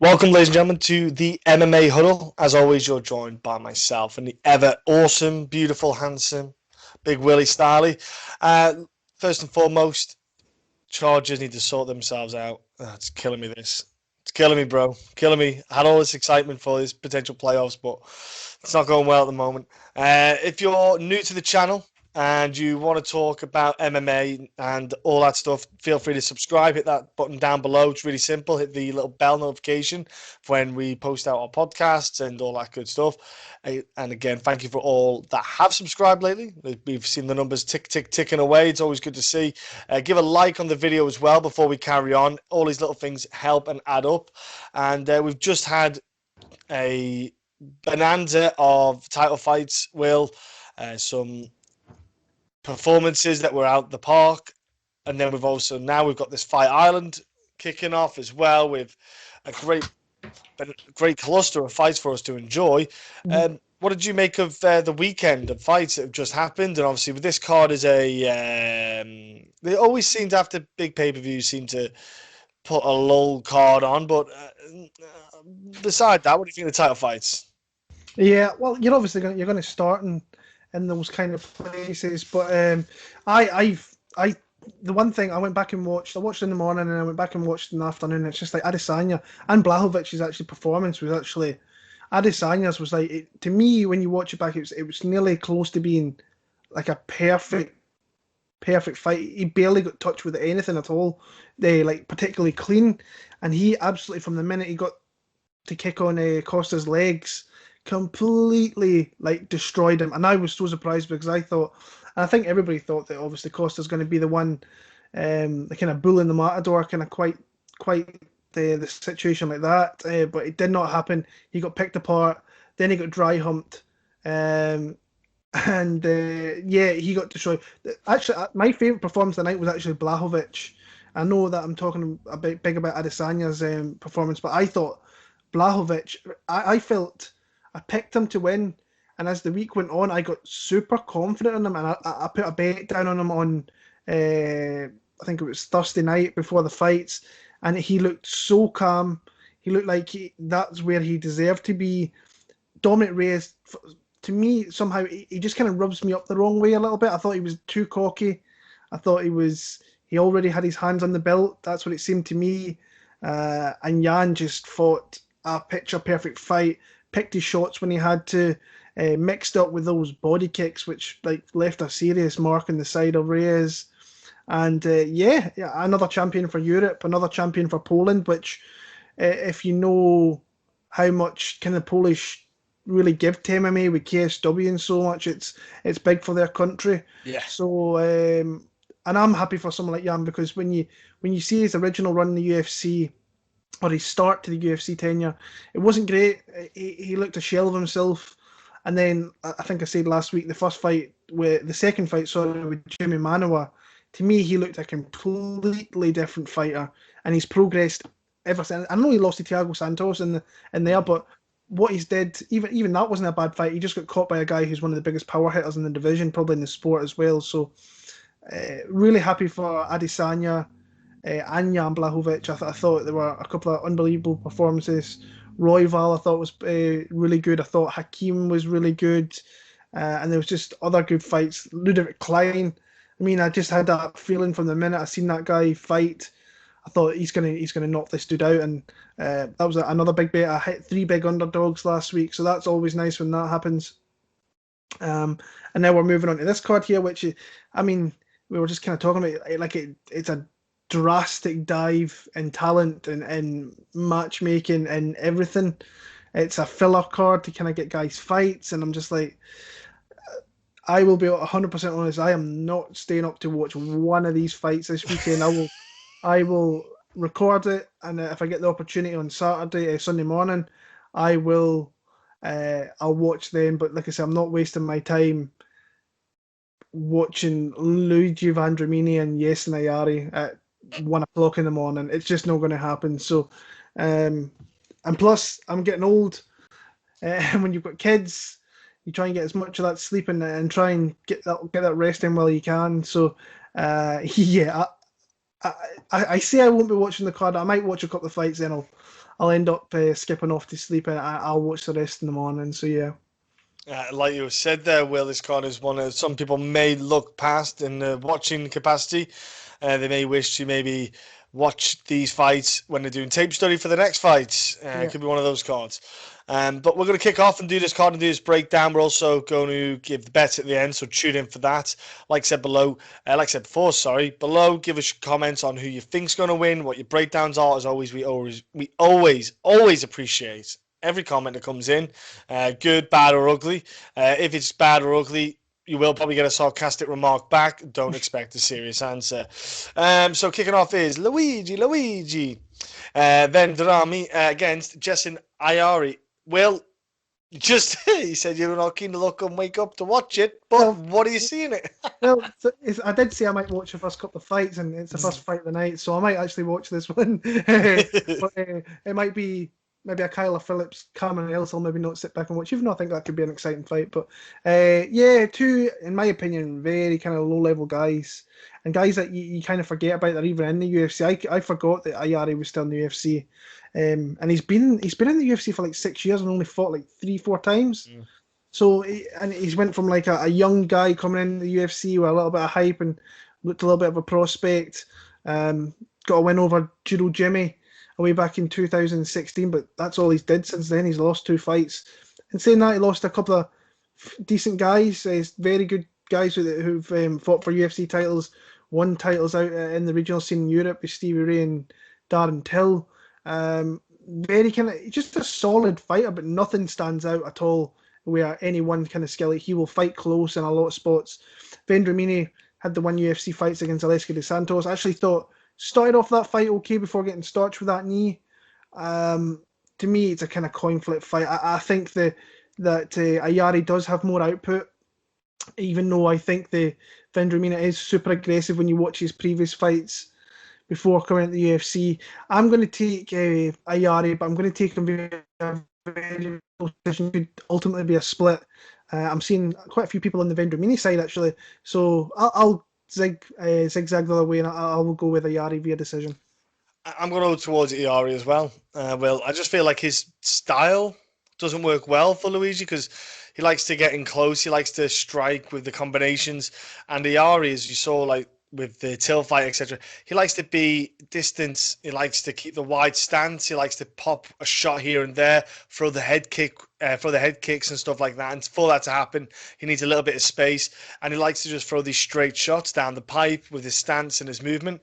Welcome, ladies and gentlemen, to the MMA Huddle. As always, you're joined by myself and the ever awesome, beautiful, handsome, Big Willie Starley. First and foremost, Chargers need to sort themselves out. It's killing me, this. It's killing me, bro. Killing me. I had all this excitement for this potential playoffs, but it's not going well at the moment. If you're new to the channel, and you want to talk about MMA and all that stuff, feel free to subscribe. Hit that button down below. It's really simple. Hit the little bell notification for when we post out our podcasts and all that good stuff. And again, thank you for all that have subscribed lately. We've seen the numbers ticking away. It's always good to see. Give a like on the video as well before we carry on. All these little things help and add up. And we've just had a bonanza of title fights, Will. Some performances that were out the park, and then we've got this Fight Island kicking off as well with a great cluster of fights for us to enjoy. What did you make of the weekend of fights that have just happened? And obviously with this card is they always seem to, after big pay-per-views, seem to put a lull card on, but beside that, what do you think of the title fights? Yeah, well, you're obviously going to start in those kind of places. But the one thing I went back and watched, I watched in the morning and I went back and watched in the afternoon. It's just like Adesanya and Blachowicz' actually performance was actually, Adesanya's was like, to me, when you watch it back, it was nearly close to being like a perfect fight. He barely got touched with anything at all. They like particularly clean, and he absolutely, from the minute he got to kick on Costa's legs, completely like destroyed him. And I was so surprised because I think everybody thought that obviously Costa's going to be the one, the kind of bull in the matador, kind of quite the situation like that. But it did not happen. He got picked apart, then he got dry humped, and he got destroyed. Actually, my favorite performance of the night was actually Blachowicz. I know that I'm talking a bit big about Adesanya's performance, but I thought Blachowicz, I felt I picked him to win, and as the week went on, I got super confident in him, and I put a bet down on him on, I think it was Thursday night before the fights, and he looked so calm. He looked like that's where he deserved to be. Dominic Reyes, to me, somehow he just kind of rubs me up the wrong way a little bit. I thought he was too cocky. I thought he already had his hands on the belt. That's what it seemed to me. And Jan just fought a picture-perfect fight, picked his shots when he had to, mixed up with those body kicks, which like left a serious mark in the side of Reyes. And another champion for Europe, another champion for Poland, which if you know how much kind of Polish really give to MMA with KSW and so much, it's big for their country. Yeah. So and I'm happy for someone like Jan, because when you see his original run in the UFC, or his start to the UFC tenure, it wasn't great. He looked a shell of himself. And then I think I said last week, the second fight, with Jimmy Manoa, to me, he looked a completely different fighter, and he's progressed ever since. I know he lost to Thiago Santos in there, but what he's did, even that wasn't a bad fight. He just got caught by a guy who's one of the biggest power hitters in the division, probably in the sport as well. So really happy for Adesanya and Jan Blachowicz. I thought there were a couple of unbelievable performances. Royval I thought was really good. I thought Hakeem was really good. And there was just other good fights. Ludwig Klein, I mean, I just had that feeling from the minute I seen that guy fight. I thought he's gonna knock this dude out, and that was another big bet. I hit 3 big underdogs last week, so that's always nice when that happens. And now we're moving on to this card here, which, I mean, we were just kind of talking about it, like it's a drastic dive in talent and matchmaking and everything. It's a filler card to kind of get guys fights, and I'm just like, I will be 100% honest, I am not staying up to watch one of these fights this weekend. I will record it, and if I get the opportunity on Sunday morning, I'll watch them. But like I said, I'm not wasting my time watching Luigi Vendramini and Yasin Ayari at 1 o'clock in the morning. It's just not going to happen. So, and plus, I'm getting old. When you've got kids, you try and get as much of that sleep and try and get that rest in while you can. So, I say I won't be watching the card. I might watch a couple of fights, then I'll end up skipping off to sleep, and I'll watch the rest in the morning. So yeah. Like you said there, Will, this card is one that some people may look past in the watching capacity. They may wish to maybe watch these fights when they're doing tape study for the next fights. It could be one of those cards. But we're going to kick off and do this card and do this breakdown. We're also going to give the bets at the end, so tune in for that. Like I said before, below, give us your comments on who you think's going to win, what your breakdowns are. As always, we always appreciate every comment that comes in, good, bad, or ugly. If it's bad or ugly, you will probably get a sarcastic remark back. Don't expect a serious answer. So kicking off is Luigi. Vendramini against Jessin Ayari. Will, he said you were not keen to look and wake up to watch it, but what are you seeing it? Well, I did say I might watch the first couple of fights, and it's the first fight of the night, so I might actually watch this one. But it might be maybe a Kyler Phillips coming, else I'll maybe not sit back and watch, even though I think that could be an exciting fight. But two, in my opinion, very kind of low-level guys, and guys that you kind of forget about that are even in the UFC. I forgot that Ayari was still in the UFC. And he's been in the UFC for like 6 years and only fought like 3-4 times. So he's went from like a young guy coming in the UFC with a little bit of hype and looked a little bit of a prospect. Got a win over Jourdain away back in 2016, but that's all he's did since then. He's lost 2 fights. And saying that, he lost a couple of decent guys, very good guys who've fought for UFC titles, won titles out in the regional scene in Europe with Stevie Ray and Darren Till. Very kind of just a solid fighter, but nothing stands out at all where any one kind of skill. Like, he will fight close in a lot of spots. Vendramini had the 1 UFC fights against Aleska dos Santos. I actually thought started off that fight okay before getting starched with that knee. To me, it's a kind of coin flip fight. I think that Ayari does have more output, even though I think the Vendramini is super aggressive when you watch his previous fights before coming into the UFC. I'm going to take Ayari, but I'm going to take him very close decision. Could ultimately be a split. I'm seeing quite a few people on the Vendramini side, actually. So I'll zigzag the other way, and I will go with Ayari via decision. I'm going to go towards Ayari as well. Well, I just feel like his style doesn't work well for Luigi because he likes to get in close. He likes to strike with the combinations. And Ayari, as you saw, like with the Till fight, etc., he likes to be distant. He likes to keep the wide stance. He likes to pop a shot here and there, throw the head kicks and stuff like that. And for that to happen, he needs a little bit of space. And he likes to just throw these straight shots down the pipe with his stance and his movement.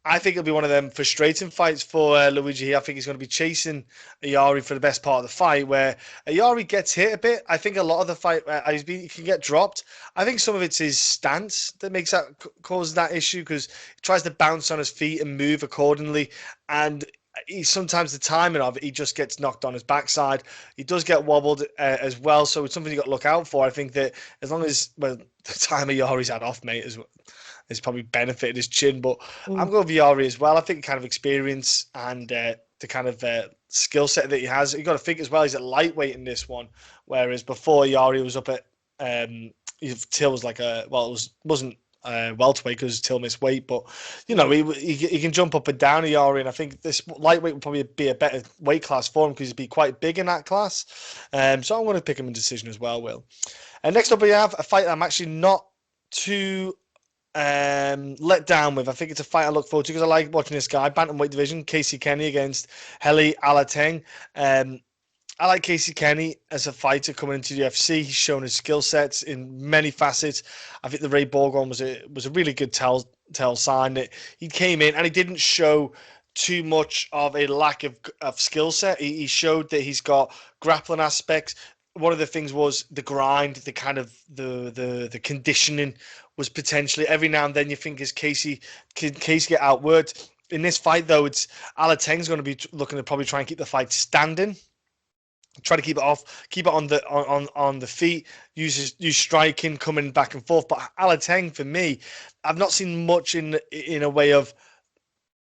I think it'll be one of them frustrating fights for Luigi. I think he's going to be chasing Ayari for the best part of the fight, where Ayari gets hit a bit. I think a lot of the fight, he can get dropped. I think some of it's his stance that causes that issue, because he tries to bounce on his feet and move accordingly. And sometimes the timing of it, he just gets knocked on his backside. He does get wobbled as well, so it's something you got to look out for. I think that as long as the time Ayari's had off, mate, has probably benefited his chin, but I'm going with Ayari as well. I think kind of experience and the kind of skill set that he has. You got to think as well, he's at lightweight in this one, whereas before Ayari was up at Till was like wasn't welterweight because Till missed weight, but you know he can jump up and down Ayari, and I think this lightweight would probably be a better weight class for him because he'd be quite big in that class. So I'm going to pick him in decision as well, Will. And next up we have a fight that I'm actually not too let down with. I think it's a fight I look forward to because I like watching this guy. Bantamweight division, Kenney against Heili Alateng. I like Kenney as a fighter coming into the UFC. He's shown his skill sets in many facets. I think the Ray Borg was a really good tell sign that he came in and he didn't show too much of a lack of skill set. He showed that he's got grappling aspects. One of the things was the grind, the kind of the conditioning was potentially every now and then you think, is Casey get outworked? In this fight though, it's Alateng's going to be looking to probably try and keep the fight standing, try to keep it on the feet, use striking, coming back and forth. But Alateng, for me, I've not seen much in a way of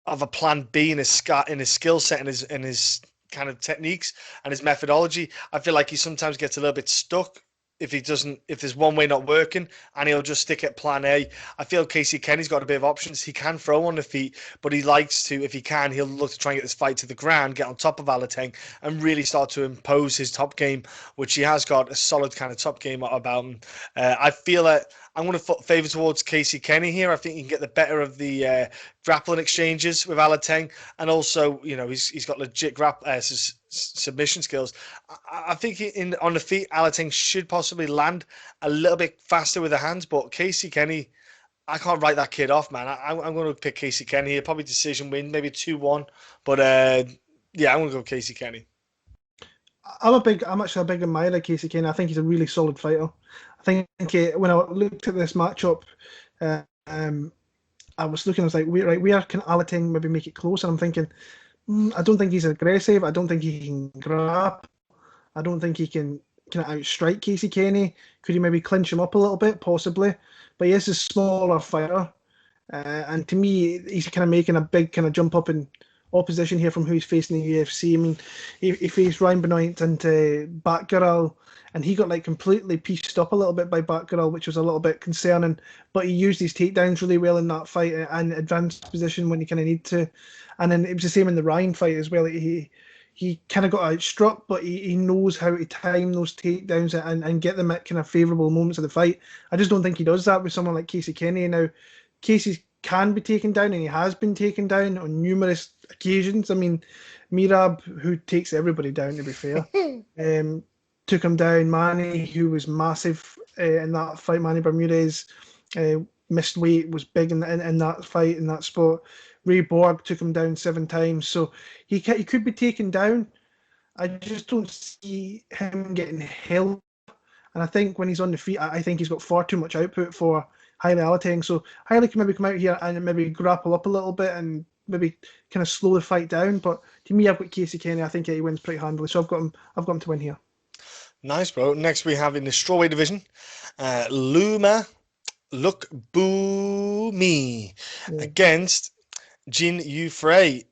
a plan B in his skill set and his kind of techniques and his methodology. I feel like he sometimes gets a little bit stuck if there's one way not working, and he'll just stick at plan A. I feel Casey Kenney's got a bit of options. He can throw on the feet, but he likes to, if he can, he'll look to try and get this fight to the ground, get on top of Alateng, and really start to impose his top game, which he has got a solid kind of top game about him. I feel that I'm going to favour towards Casey Kenney here. I think he can get the better of the grappling exchanges with Alateng, and also, he's got legit submission skills. I think on the feet, Alateng should possibly land a little bit faster with the hands, but Casey Kenney, I can't write that kid off, man. I'm going to pick Casey Kenney here, probably decision win, maybe 2-1, but I'm going to go Casey Kenney. I'm actually a big admirer of Casey Kenney. I think he's a really solid fighter. I think when I looked at this matchup, I was like, where can Alateng maybe make it close? And I'm thinking, I don't think he's aggressive. I don't think he can grab. I don't think he can outstrike Casey Kenney. Could he maybe clinch him up a little bit? Possibly. But he is a smaller fighter. And to me, he's kind of making a big kind of jump up in opposition here from who he's facing in the UFC. I mean, he faced Ryan Benoit and Batgirl, and he got completely pieced up a little bit by Batgirl, which was a little bit concerning. But he used his takedowns really well in that fight and advanced position when he kind of needed to. And then it was the same in the Ryan fight as well. He kind of got outstruck, but he knows how to time those takedowns and get them at kind of favourable moments of the fight. I just don't think he does that with someone like Casey Kenney. Now, Casey can be taken down, and he has been taken down on numerous occasions. I mean, Merab, who takes everybody down, to be fair, took him down. Manny, who was massive in that fight, Manny Bermudez, missed weight, was big in that fight, in that spot. Ray Borg took him down 7 times. So he could be taken down. I just don't see him getting held. And I think when he's on the feet, I think he's got far too much output for Heili Alateng. So Heili can maybe come out here and maybe grapple up a little bit and maybe kind of slow the fight down. But to me, I've got Casey Kenney. I think he wins pretty handily. So I've got him to win here. Nice, bro. Next we have in the strawweight division, Loma Lookboonmee against Jinh Frey.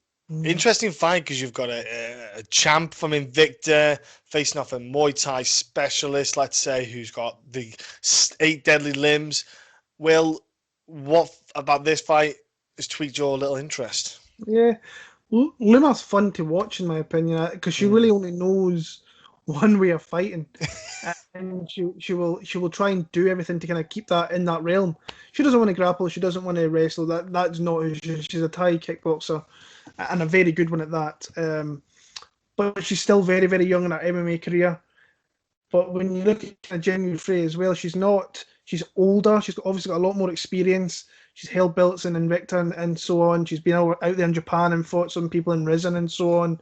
Interesting fight because you've got a champ from Invicta facing off a Muay Thai specialist, let's say, who's got the 8 deadly limbs. Will, what about this fight has tweaked your little interest? Yeah, Loma's fun to watch, in my opinion, because she really only knows one way of fighting, and she will try and do everything to kind of keep that in that realm. She doesn't want to grapple. She doesn't want to wrestle. That's not who she is. She's a Thai kickboxer, and a very good one at that. But she's still very, very young in her MMA career. But when you look at Jinh Frey as well, she's older. She's obviously got a lot more experience. She's held belts in Invicta and so on. She's been out there in Japan and fought some people in Risen and so on.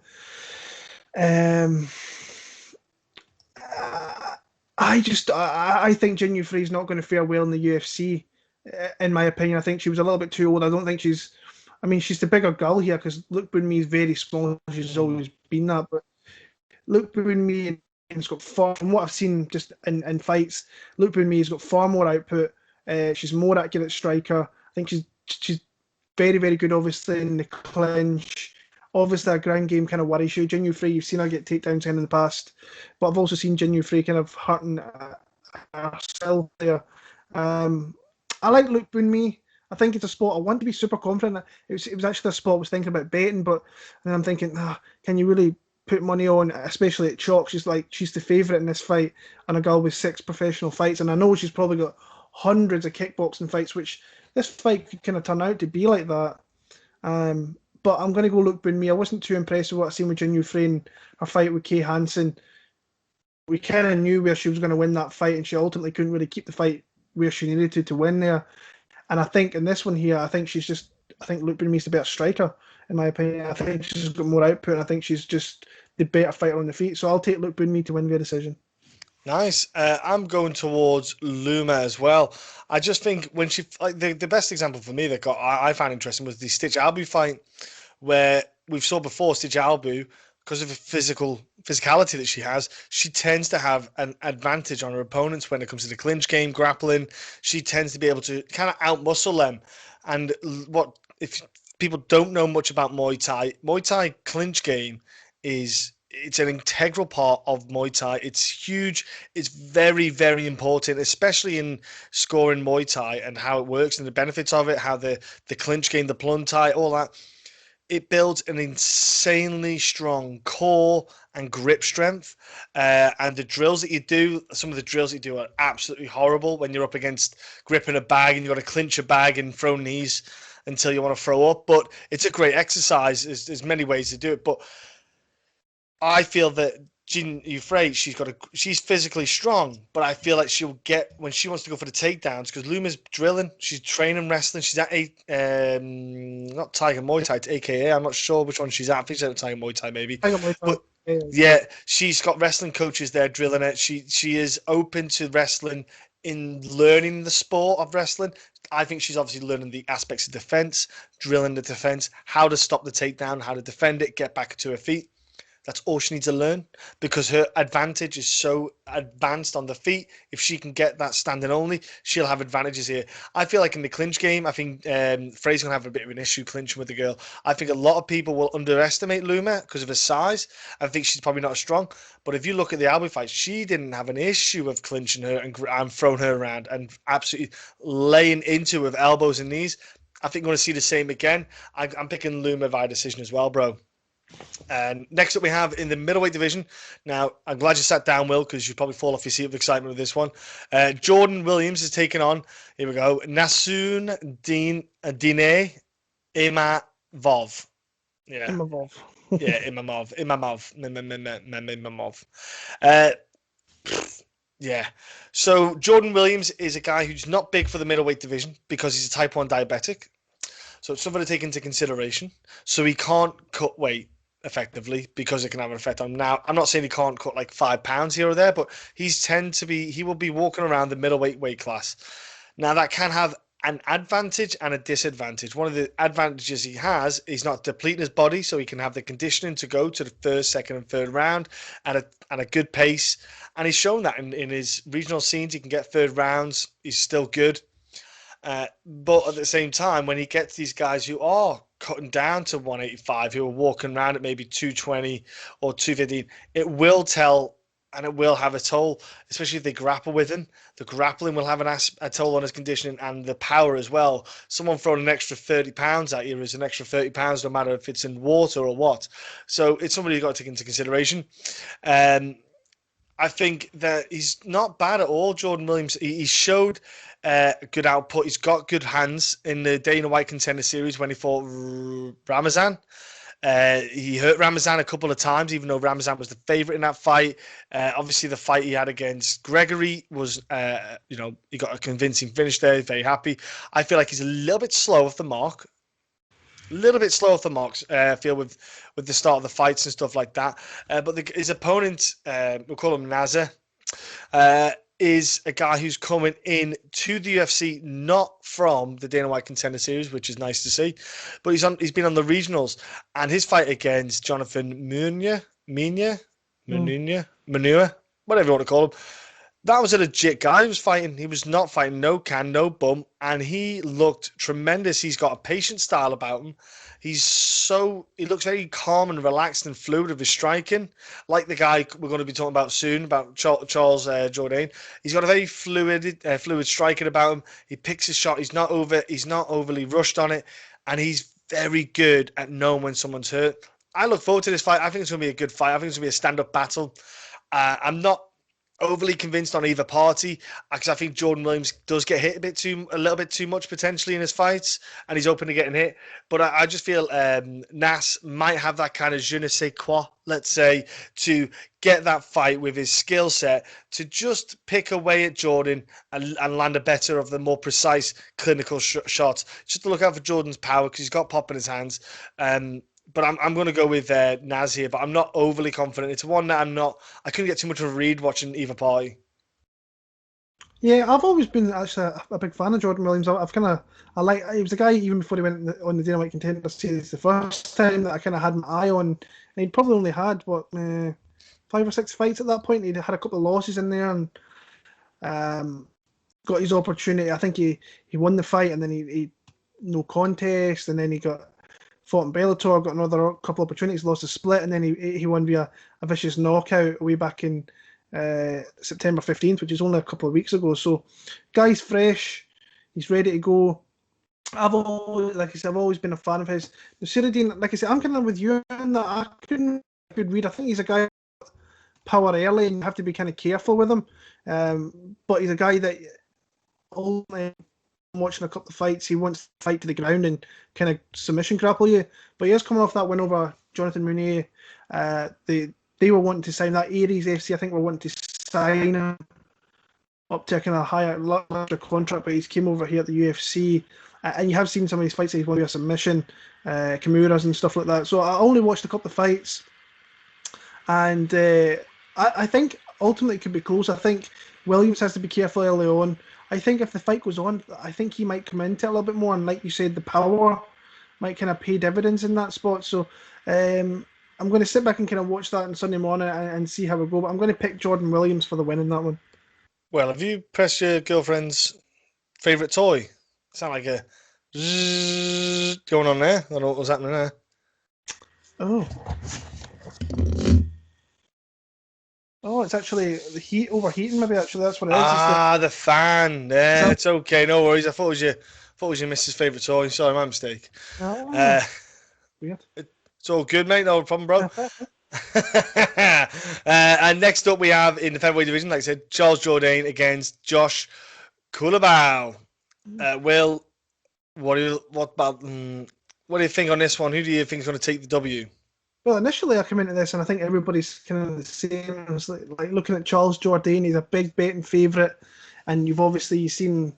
I think Jinh Frey's not going to fare well in the UFC, in my opinion. I think she was a little bit too old. I don't think she's the bigger girl here because Lookboonmee is very small. She's always been that. But Lookboonmee has got far, from what I've seen just in fights, Lookboonmee has got far more output. She's more accurate striker. I think she's very, very good, obviously, in the clinch. Obviously, her ground game kind of worries you. Jinh Frey, you've seen her get takedowns in the past, but I've also seen Jinh Frey kind of hurting herself there. I like Lookboonmee. I think it's a spot I want to be super confident. It was actually a spot I was thinking about betting, but then I'm thinking, can you really put money on, especially at chalk? She's the favourite in this fight, and a girl with 6 professional fights, and I know she's probably got hundreds of kickboxing fights, which this fight could kind of turn out to be like that. But I'm going to go Lookboonmee. I wasn't too impressed with what I seen with Jinh Frey in her fight with Kay Hansen. We kind of knew where she was going to win that fight, and she ultimately couldn't really keep the fight where she needed to win there. And I think in this one here, I think Lookboonmee's the better striker, in my opinion. I think she's got more output, and I think she's just the better fighter on the feet. So I'll take Lookboonmee to win via decision. Nice. I'm going towards Loma as well. I just think when she the best example for me that I found interesting was the Stitch Albu fight, where we've saw before Stitch Albu, because of the physicality that she has, she tends to have an advantage on her opponents when it comes to the clinch game, grappling. She tends to be able to kind of outmuscle them. And if people don't know much about Muay Thai clinch game is it's an integral part of Muay Thai. It's huge. It's very, very important, especially in scoring Muay Thai and how it works and the benefits of it, how the clinch game, the plun Thai, all that. It builds an insanely strong core and grip strength. And the drills that you do, some of the drills that you do are absolutely horrible when you're up against gripping a bag and you've got to clinch a bag and throw knees until you want to throw up. But it's a great exercise. There's many ways to do it. But I feel that Jinh Frey, she's physically strong, but I feel like she'll get when she wants to go for the takedowns because Loma's drilling, she's training wrestling, she's at not Tiger Muay Thai, it's AKA. I'm not sure which one she's at. I think she's at Tiger Muay Thai maybe. Tiger Muay Thai. But yeah, she's got wrestling coaches there drilling it. She is open to wrestling in learning the sport of wrestling. I think she's obviously learning the aspects of defense, drilling the defense, how to stop the takedown, how to defend it, get back to her feet. That's all she needs to learn because her advantage is so advanced on the feet. If she can get that standing only, she'll have advantages here. I feel like in the clinch game, I think Frey's going to have a bit of an issue clinching with the girl. I think a lot of people will underestimate Loma because of her size. I think she's probably not as strong. But if you look at the Albi fight, she didn't have an issue of clinching her and throwing her around and absolutely laying into her with elbows and knees. I think we're going to see the same again. I'm picking Loma via decision as well, bro. And next up we have in the middleweight division. Now, I'm glad you sat down, Will, because you'd probably fall off your seat with excitement with this one. Jourdain Williams is taking on, here we go, Nassourdine Imavov. Yeah. Imavov. Yeah, Imavov. Yeah. So Jourdain Williams is a guy who's not big for the middleweight division because he's a type 1 diabetic. So it's something to take into consideration. So he can't cut weight effectively because it can have an effect on him. Now, I'm not saying he can't cut like 5 pounds here or there, but he will be walking around the middleweight weight class. Now, that can have an advantage and a disadvantage. One of the advantages he has, he's not depleting his body, so he can have the conditioning to go to the first, second, and third round at a good pace. And he's shown that in his regional scenes, he can get third rounds. He's still good. But at the same time, when he gets these guys who are cutting down to 185, who are walking around at maybe 220 or 215, it will tell and it will have a toll, especially if they grapple with him. The grappling will have a toll on his conditioning and the power as well. Someone throwing an extra 30 pounds at you is an extra 30 pounds, no matter if it's in water or what. So it's somebody you've got to take into consideration. I think that he's not bad at all, Jourdain Williams. He showed good output. He's got good hands in the Dana White Contender Series when he fought Ramazan. He hurt Ramazan a couple of times, even though Ramazan was the favorite in that fight. Obviously, the fight he had against Gregory was, he got a convincing finish there. Very happy. I feel like he's a little bit slow off the mark. I feel with the start of the fights and stuff like that. But his opponent, we'll call him Nazar, is a guy who's coming in to the UFC, not from the Dana White Contender Series, which is nice to see. But he's been on the regionals, and his fight against Jonathan Munua, whatever you want to call him. That was a legit guy he was fighting. He was not fighting no can, no bump, and he looked tremendous. He's got a patient style about him. He looks very calm and relaxed and fluid with his striking, like the guy we're going to be talking about soon, about Charles Jourdain. He's got a very fluid striking about him. He picks his shot. He's not overly rushed on it, and he's very good at knowing when someone's hurt. I look forward to this fight. I think it's going to be a good fight. I think it's going to be a stand-up battle. I'm not overly convinced on either party because I think Jourdain Williams does get hit a little bit too much potentially in his fights, and he's open to getting hit. But I just feel Nas might have that kind of je ne sais quoi, let's say, to get that fight with his skill set to just pick away at Jourdain and land a better of the more precise clinical shots. Just to look out for Jourdain's power because he's got pop in his hands. But I'm going to go with Nas here, but I'm not overly confident. It's one that I couldn't get too much of a read watching either party. Yeah, I've always been actually a big fan of Jourdain Williams. He was a guy even before he went on the Dana White Contender Series the first time that I kind of had my eye on. And he'd probably only had 5 or 6 fights at that point. He'd had a couple of losses in there and got his opportunity. I think he won the fight and then he no contest, and then he got fought in Bellator, got another couple of opportunities, lost a split, and then he won via a vicious knockout way back in September 15th, which is only a couple of weeks ago. So, guy's fresh, he's ready to go. I've always been a fan of his. Nassourdine, like I said, I'm kind of with you in that. I couldn't read. I think he's a guy power early, and you have to be kind of careful with him. But he's a guy that only watching a couple of fights, he wants to fight to the ground and kind of submission grapple you. But he is coming off that win over Jonathan Mounier. They were wanting to sign that Aries FC. I think were wanting to sign him up to a kind of higher larger contract, but he's came over here at the UFC. And you have seen some of these fights that he's won via submission, Kimuras and stuff like that. So I only watched a couple of fights, and I think ultimately it could be close. I think Williams has to be careful early on. I think if the fight goes on, I think he might come into it a little bit more, and like you said, the power might kind of pay dividends in that spot. So I'm going to sit back and kind of watch that on Sunday morning and see how we go. But I'm going to pick Jordan Williams for the win in that one. Well, have you pressed your girlfriend's favourite toy? Sound like a zzz going on there. I don't know what was happening there. Oh, it's actually the heat overheating. Maybe actually that's what it is. The fan. Yeah, it's okay. No worries. I thought it was your missus' favourite toy. Sorry, my mistake. Weird. It's all good, mate. No problem, bro. And next up, we have in the featherweight division, like I said, Charles Jourdain against Josh Culibao. Will, what do you think on this one? Who do you think is going to take the W? Well, initially I come into this and I think everybody's kind of the same. It's like looking at Charles Jourdain, he's a big betting favourite, and you've obviously seen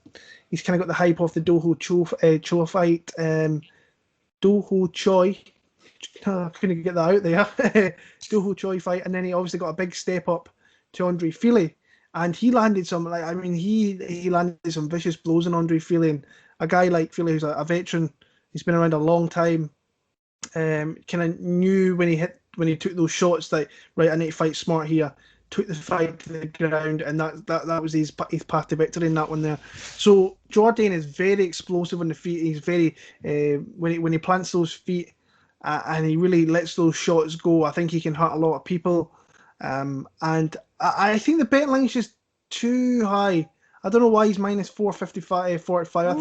he's kind of got the hype off the Doho Cho fight. Doho Choi, I couldn't get that out there. Doho Choi fight, and then he obviously got a big step up to Andre Fili, and he landed some he landed some vicious blows on Andre Fili, and a guy like Fili who's a veteran, he's been around a long time. Kind of knew when he took those shots that right, I need to fight smart here. Took the fight to the ground, and that was his path to victory in that one there. So Jourdain is very explosive on the feet. He's very when he plants those feet and he really lets those shots go. I think he can hurt a lot of people. And I think the betting line is just too high. I don't know why he's minus 455, 45. I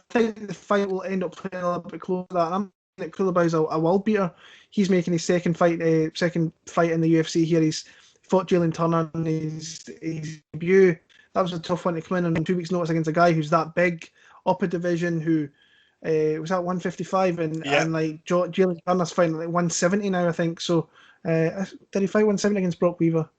think the fight will end up playing a little bit closer to that. And I'm thinking that Culibao's a world beater. He's making his second fight in the UFC here. He's fought Jalen Turner in his debut. That was a tough one to come in on 2 weeks' notice against a guy who's that big up a division who was at 155 and like Jalen Turner's fighting like 170 now, I think. So did he fight 170 against Brock Weaver?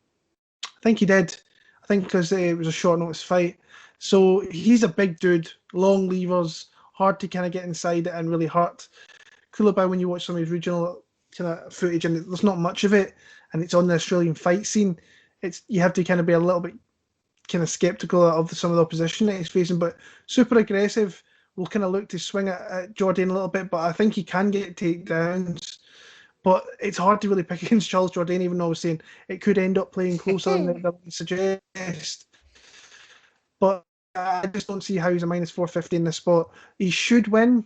I think he did. I think because it was a short notice fight. So he's a big dude, long levers, hard to kind of get inside it and really hurt. Culibao, when you watch some of his regional kind of footage, and there's not much of it, and it's on the Australian fight scene, you have to kind of be a little bit kind of skeptical of some of the opposition that he's facing, but super aggressive. We'll kind of look to swing at Jourdain a little bit, but I think he can get takedowns. But it's hard to really pick against Charles Jourdain, even though I was saying it could end up playing closer than I suggest. But I just don't see how he's a minus 450 in this spot. He should win,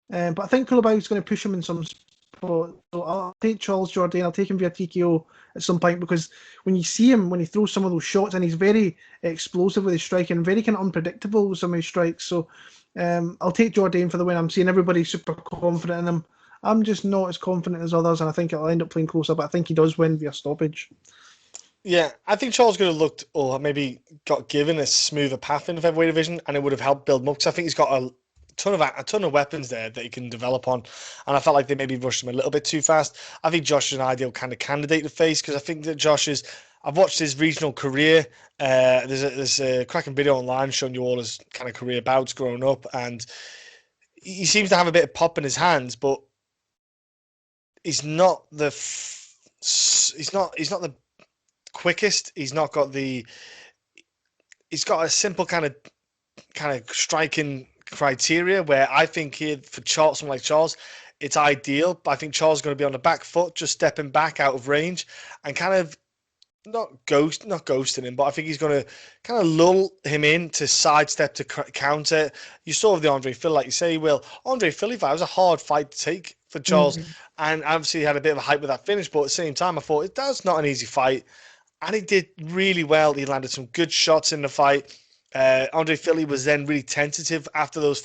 but I think Culibao is going to push him in some spot. So I'll take Charles Jourdain. I'll take him via TKO at some point, because when you see him, when he throws some of those shots, and he's very explosive with his striking, and very kind of unpredictable with some of his strikes. So I'll take Jourdain for the win. I'm seeing everybody super confident in him. I'm just not as confident as others, and I think it'll end up playing closer, but I think he does win via stoppage. Yeah, I think Charles could have looked, or maybe got given a smoother path in the featherweight division, and it would have helped build him up, because I think he's got a ton of weapons there that he can develop on, and I felt like they maybe rushed him a little bit too fast. I think Josh is an ideal kind of candidate to face, because I think that Josh is. I've watched his regional career. There's a cracking video online showing you all his kind of career bouts growing up, and he seems to have a bit of pop in his hands, but he's not the quickest. He's got a simple kind of striking criteria, where I think here for someone like Charles, it's ideal. But I think Charles is going to be on the back foot, just stepping back out of range and kind of not ghosting him, but I think he's going to kind of lull him in to sidestep to counter. You saw the Andre Phil, like you say, Will. Andre Philly fight was a hard fight to take for Charles, and obviously he had a bit of a hype with that finish, but at the same time, I thought that's not an easy fight, and he did really well. He landed some good shots in the fight. Andre Philly was then really tentative after those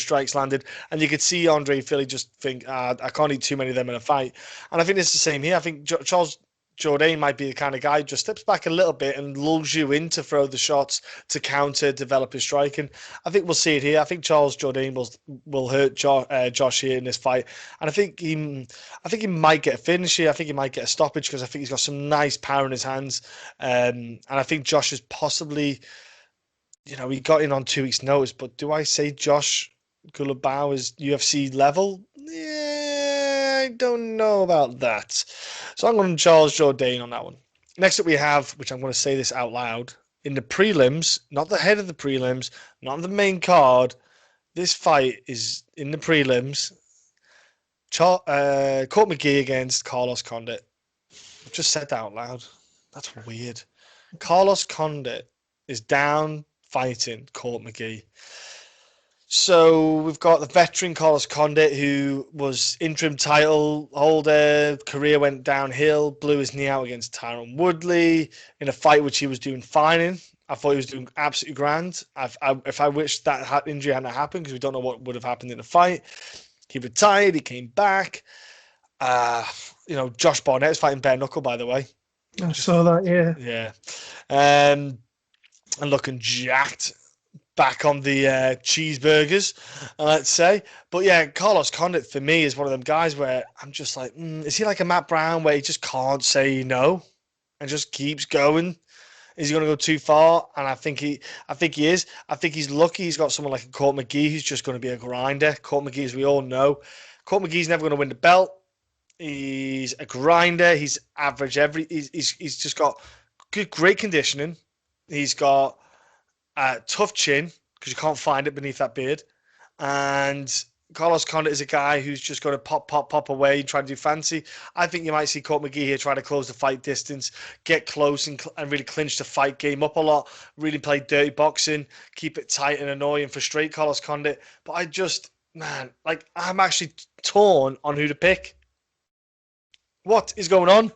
strikes landed, and you could see Andre Philly just think, I can't eat too many of them in a fight. And I think it's the same here. I think Charles Jourdain might be the kind of guy who just steps back a little bit and lulls you in to throw the shots to counter, develop his striking. I think we'll see it here. I think Charles Jourdain will hurt Josh here in this fight, and I think he might get a finish here. I think he might get a stoppage because I think he's got some nice power in his hands, and I think Josh is possibly. He got in on 2 weeks' notice, but do I say Josh Culibao is UFC level? Yeah, I don't know about that. So I'm going to Charles Jourdain on that one. Next up we have, which I'm going to say this out loud, in the prelims, not the head of the prelims, not the main card. This fight is in the prelims. Court McGee against Carlos Condit. I've just said that out loud. That's weird. Carlos Condit is down fighting Court McGee. So we've got the veteran Carlos Condit, who was interim title holder, career went downhill, blew his knee out against Tyron Woodley in a fight which he was doing fine in. I thought he was doing absolutely grand. If I wish that injury hadn't happened, because we don't know what would have happened in the fight. He retired, he came back. Josh Barnett's fighting bare knuckle, by the way. I saw that, yeah. Yeah. And looking jacked back on the cheeseburgers, let's say. But yeah, Carlos Condit for me is one of them guys where I'm just like, is he like a Matt Brown where he just can't say no and just keeps going? Is he going to go too far? And I think he is. I think he's lucky he's got someone like a Court McGee who's just going to be a grinder. Court McGee, as we all know, Court McGee's never going to win the belt. He's a grinder. He's average. He's just got great conditioning. He's got a tough chin because you can't find it beneath that beard. And Carlos Condit is a guy who's just going to pop away and try to do fancy. I think you might see Court McGee here try to close the fight distance, get close and really clinch the fight game up a lot, really play dirty boxing, keep it tight and annoy and frustrate Carlos Condit. But I'm actually torn on who to pick. What is going on?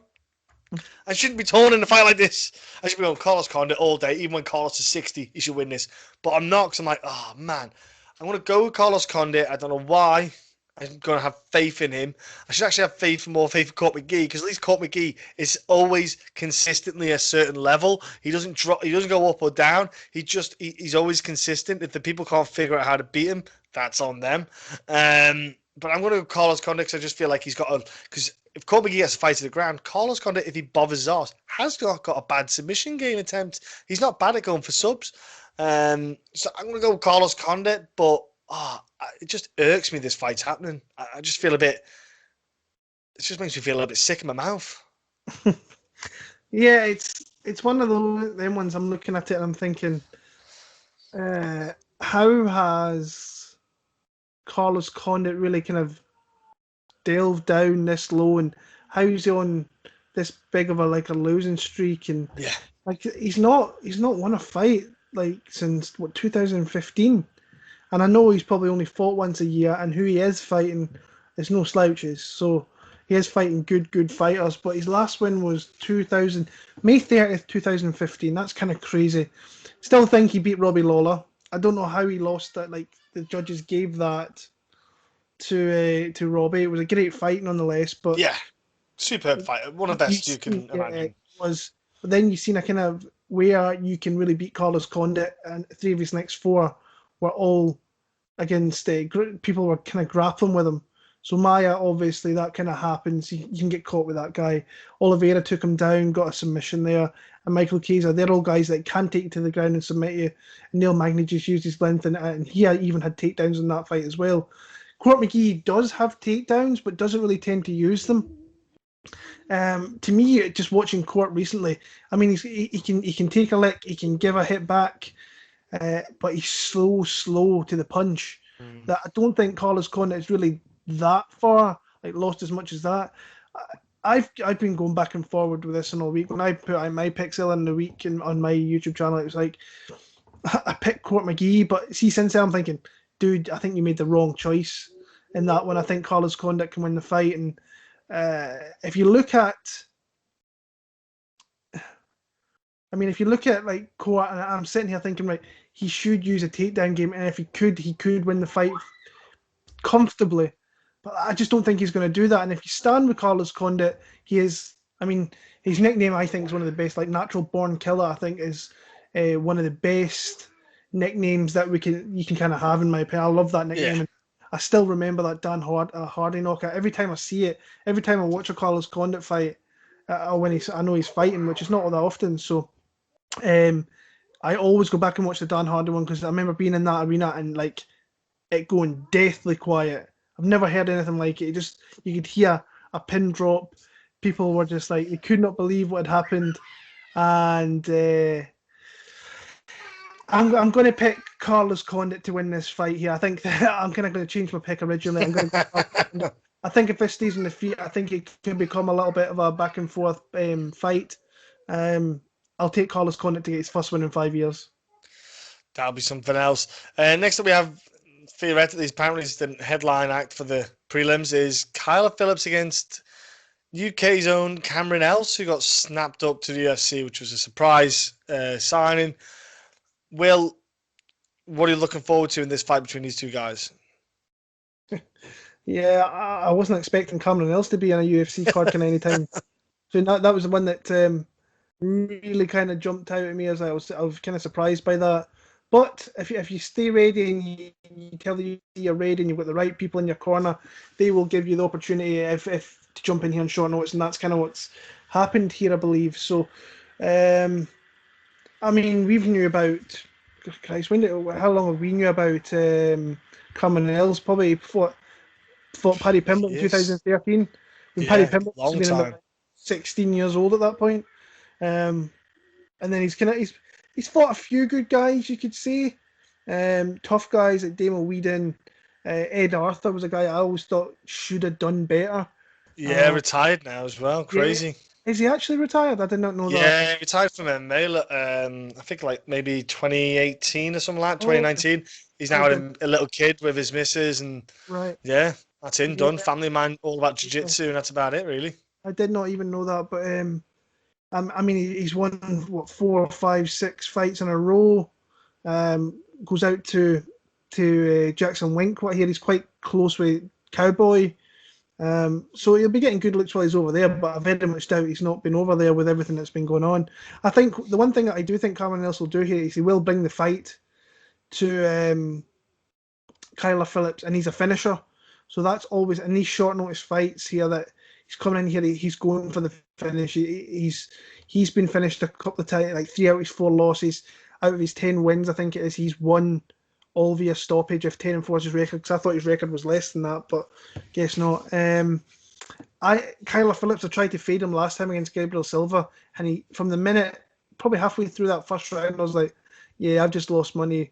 I shouldn't be torn in a fight like this. I should be going Carlos Condit all day. Even when Carlos is 60, he should win this. But I'm not, because I'm like, oh, man. I'm going to go with Carlos Condit. I don't know why. I'm going to have faith in him. I should actually have more faith in Court McGee, because at least Court McGee is always consistently a certain level. He doesn't drop. He doesn't go up or down. He's always consistent. If the people can't figure out how to beat him, that's on them. But I'm going to go Carlos Condit because I just feel like he's got because if Court McGee gets a fight to the ground, Carlos Condit, if he bothers his arse, has got a bad submission game attempt. He's not bad at going for subs. So I'm going to go with Carlos Condit, but it just irks me this fight's happening. I just feel it just makes me feel a little bit sick in my mouth. Yeah, it's one of them ones I'm looking at it and I'm thinking, how has Carlos Condit really kind of delved down this low, and how's he on this big of a losing streak? And he's not won a fight since 2015, and I know he's probably only fought once a year, and who he is fighting is no slouches, so he is fighting good fighters. But his last win was May 30th 2015. That's kind of crazy. Still think he beat Robbie Lawler. I don't know how he lost that. The judges gave that to Robbie. It was a great fight nonetheless, but yeah, superb fight, one of the best you can imagine. But then you've seen a kind of where you can really beat Carlos Condit, and 3 of his next 4 were all against people were kind of grappling with him. So Maya, obviously, that kind of happens. You can get caught with that guy. Oliveira took him down, got a submission there. And Michael Chiesa, they're all guys that can take you to the ground and submit you. And Neil Magny just used his length, and he even had takedowns in that fight as well. Court McGee does have takedowns, but doesn't really tend to use them. To me, just watching Court recently, I mean, he can take a lick, he can give a hit back, but he's slow to the punch. That I don't think Carlos Condit is really that far, lost as much as that. I've been going back and forward with this in all week. When I put out my picks earlier in the week on my YouTube channel, it was like I picked Court McGee, but see, since then I'm thinking, dude, I think you made the wrong choice in that one. I think Carlos Condit can win the fight, and if you look at like Court, and I'm sitting here thinking, right, he should use a takedown game, and if he could win the fight comfortably. But I just don't think he's going to do that. And if you stand with Carlos Condit, he is. I mean, his nickname I think is one of the best. Like Natural Born Killer, I think is one of the best nicknames that you can kind of have in my opinion. I love that nickname. Yeah. I still remember that Dan Hardy knockout. Every time I see it, every time I watch a Carlos Condit fight, when I know he's fighting, which is not all that often. So, I always go back and watch the Dan Hardy one because I remember being in that arena and like it going deathly quiet. I've never heard anything like it. You could hear a pin drop. People were just like, they could not believe what had happened. And I'm going to pick Carlos Condit to win this fight here. I think I'm kind of going to change my pick originally. I think if this stays on the feet, I think it can become a little bit of a back and forth fight. I'll take Carlos Condit to get his first win in 5 years. That'll be something else. Next up, we have theoretically, apparently, the headline act for the prelims is Kyler Phillips against UK's own Cameron Else, who got snapped up to the UFC, which was a surprise signing. Will, what are you looking forward to in this fight between these two guys? Yeah, I wasn't expecting Cameron Else to be in a UFC card anytime. So that was the one that really kind of jumped out at me as I was kind of surprised by that. But if you stay ready and you tell you you're ready and you've got the right people in your corner, they will give you the opportunity if to jump in here on short notice, and that's kind of what's happened here, I believe. So, I mean, we've knew about, Christ, how long have we knew about Cameron Else? Probably fought Paddy Pimblett in 2013. When Paddy Pimblett was been about 16 years old at that point. And then he's fought a few good guys, you could say. Tough guys like Damon Whedon. Ed Arthur was a guy I always thought should have done better. Yeah, retired now as well. Crazy. Yeah. Is he actually retired? I did not know that. Yeah, he retired from MMA. I think like maybe 2018 or something like that, 2019. He's now a little kid with his missus, and yeah, that's him, done. Family man, all about jiu-jitsu, and that's about it, really. I did not even know that, but I mean, he's won 4, 5, 6 fights in a row. Goes out to Jackson Wink. What I hear, he's quite close with Cowboy. So he'll be getting good looks while he's over there, but I've very much doubt he's not been over there with everything that's been going on. I think the one thing that I do think Cameron Else will do here is he will bring the fight to Kyler Phillips, and he's a finisher. So that's always in these short notice fights here that he's coming in here. He's going for the finish. He's been finished a couple of times, like 3 out of his 4 losses. Out of his 10 wins, I think it is, he's won all via stoppage. If 10-4 is his record, because I thought his record was less than that, but guess not. Kyler Phillips, I tried to fade him last time against Gabriel Silva, and he, from the minute, probably halfway through that first round, I was like, yeah, I've just lost money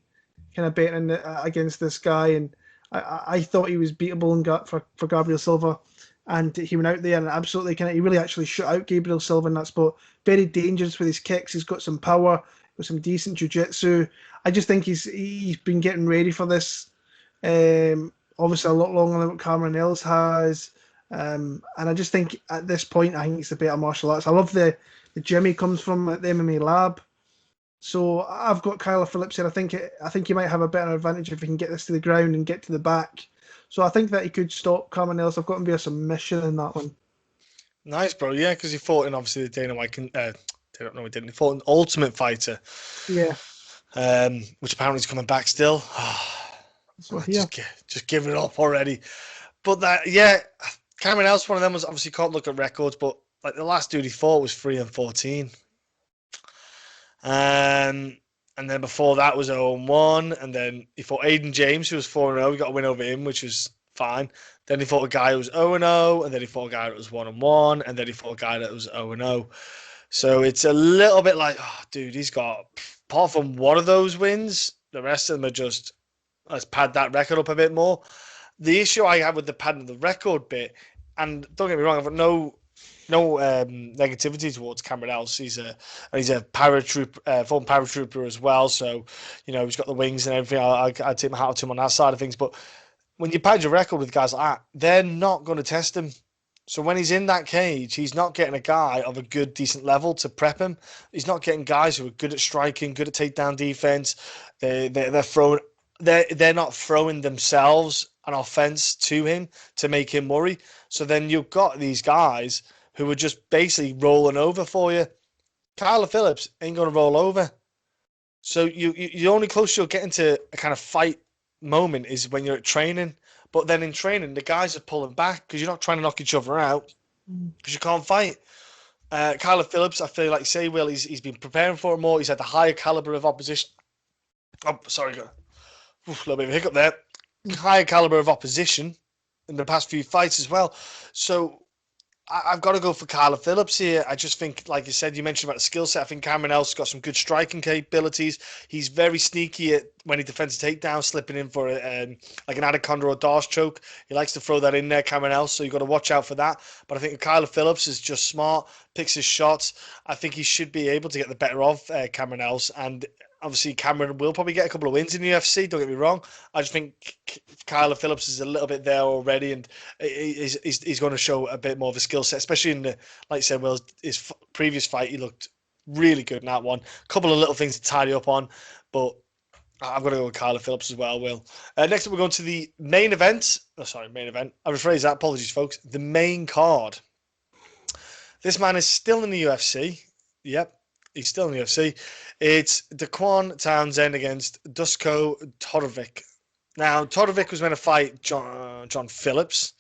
kind of betting against this guy, and I thought he was beatable and got for Gabriel Silva, and he went out there and absolutely he really actually shut out Gabriel Silva in that spot. Very dangerous with his kicks. He's got some power, with some decent jiu-jitsu. I just think he's been getting ready for this. Obviously, a lot longer than what Cameron Else has. And I just think at this point, I think it's the better martial arts. I love the gym he comes from at the MMA lab. So I've got Kyler Phillips here. I think he might have a better advantage if he can get this to the ground and get to the back. So I think that he could stop Cameron Else. I've got him via submission in that one. Nice, bro. Yeah, because he fought in obviously the Dana White. They don't know he didn't. He fought an Ultimate Fighter. Yeah. Which apparently is coming back still. Just give it up already. But Cameron Else, one of them was obviously can't look at records, but like the last dude he fought was 3-14. And then before that was 0-1, and then he fought Aiden James, who was 4-0. He got a win over him, which was fine. Then he fought a guy who was 0-0, and then he fought a guy that was 1-1, and then he fought a guy that was 0-0. So it's a little bit like, oh, dude, he's got, apart from one of those wins, the rest of them are just, let's pad that record up a bit more. The issue I have with the padding of the record bit, and don't get me wrong, I've got no negativity towards Cameron Else. He's a paratrooper, former paratrooper as well. So, he's got the wings and everything. I take my hat to him on that side of things. But when you pad your record with guys like that, they're not going to test him. So when he's in that cage, he's not getting a guy of a good, decent level to prep him. He's not getting guys who are good at striking, good at takedown defense. They're not throwing themselves an offense to him to make him worry. So then you've got these guys who are just basically rolling over for you. Kyler Phillips ain't going to roll over. So the only close you're getting to a kind of fight moment is when you're at training. But then in training, the guys are pulling back because you're not trying to knock each other out because you can't fight. Kyler Phillips, I feel like you say, Will, he's been preparing for it more. He's had the higher caliber of opposition. Oh, sorry, got a little bit of a hiccup there. Higher caliber of opposition in the past few fights as well. So I've got to go for Kyler Phillips here. I just think, like you said, you mentioned about the skill set. I think Cameron Else got some good striking capabilities. He's very sneaky when he defends a takedown, slipping in for like an anaconda or Darce choke. He likes to throw that in there, Cameron Else, so you've got to watch out for that. But I think Kyler Phillips is just smart, picks his shots. I think he should be able to get the better of Cameron Else. And obviously, Cameron will probably get a couple of wins in the UFC, don't get me wrong. I just think Kyler Phillips is a little bit there already, and he's going to show a bit more of a skill set, especially in like I said, his previous fight, he looked really good in that one. A couple of little things to tidy up on, but I've got to go with Kyler Phillips as well, Will. Next up, we're going to the main event. Main event. I rephrase that. Apologies, folks. The main card. This man is still in the UFC. Yep. He's still in the UFC. It's Dequan Townsend against Duško Todorović. Now, Todorović was meant to fight John Phillips.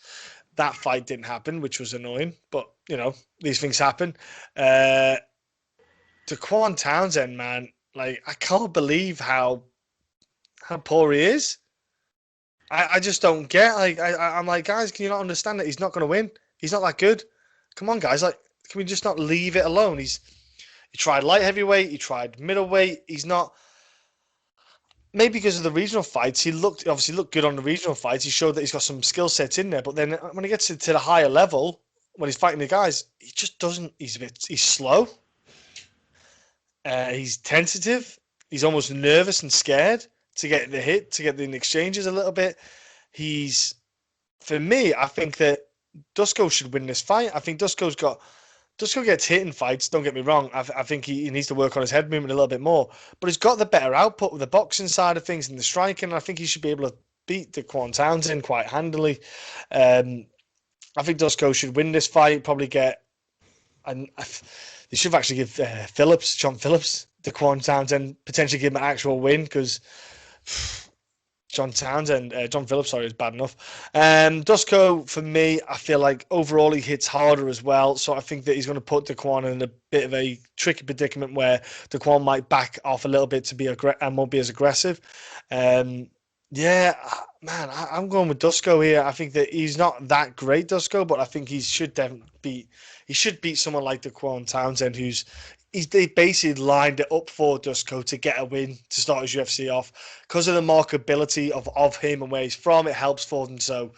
That fight didn't happen, which was annoying. But, these things happen. Dequan Townsend, man, like, I can't believe how poor he is. I just don't get. I'm like, guys, can you not understand that he's not going to win? He's not that good. Come on, guys. Like, can we just not leave it alone? He tried light heavyweight. He tried middleweight. He's not. Maybe because of the regional fights, he obviously looked good on the regional fights. He showed that he's got some skill sets in there. But then when he gets to the higher level, when he's fighting the guys, he just doesn't. He's slow. He's tentative. He's almost nervous and scared to get the hit, to get the exchanges a little bit. For me, I think that Duško should win this fight. I think Duško gets hit in fights, don't get me wrong. I think he needs to work on his head movement a little bit more. But he's got the better output with the boxing side of things and the striking. And I think he should be able to beat Dequan Townsend quite handily. I think Duško should win this fight, probably get... And they should actually give John Phillips, Dequan Townsend, potentially give him an actual win because... John Phillips, is bad enough. Duško, for me, I feel like overall he hits harder as well. So I think that he's going to put Dequan in a bit of a tricky predicament where Dequan might back off a little bit to be and won't be as aggressive. I'm going with Duško here. I think that he's not that great, Duško, but I think he should definitely beat someone like Dequan Townsend, they basically lined it up for Duško to get a win to start his UFC off because of the markability of him and where he's from. It helps for them. So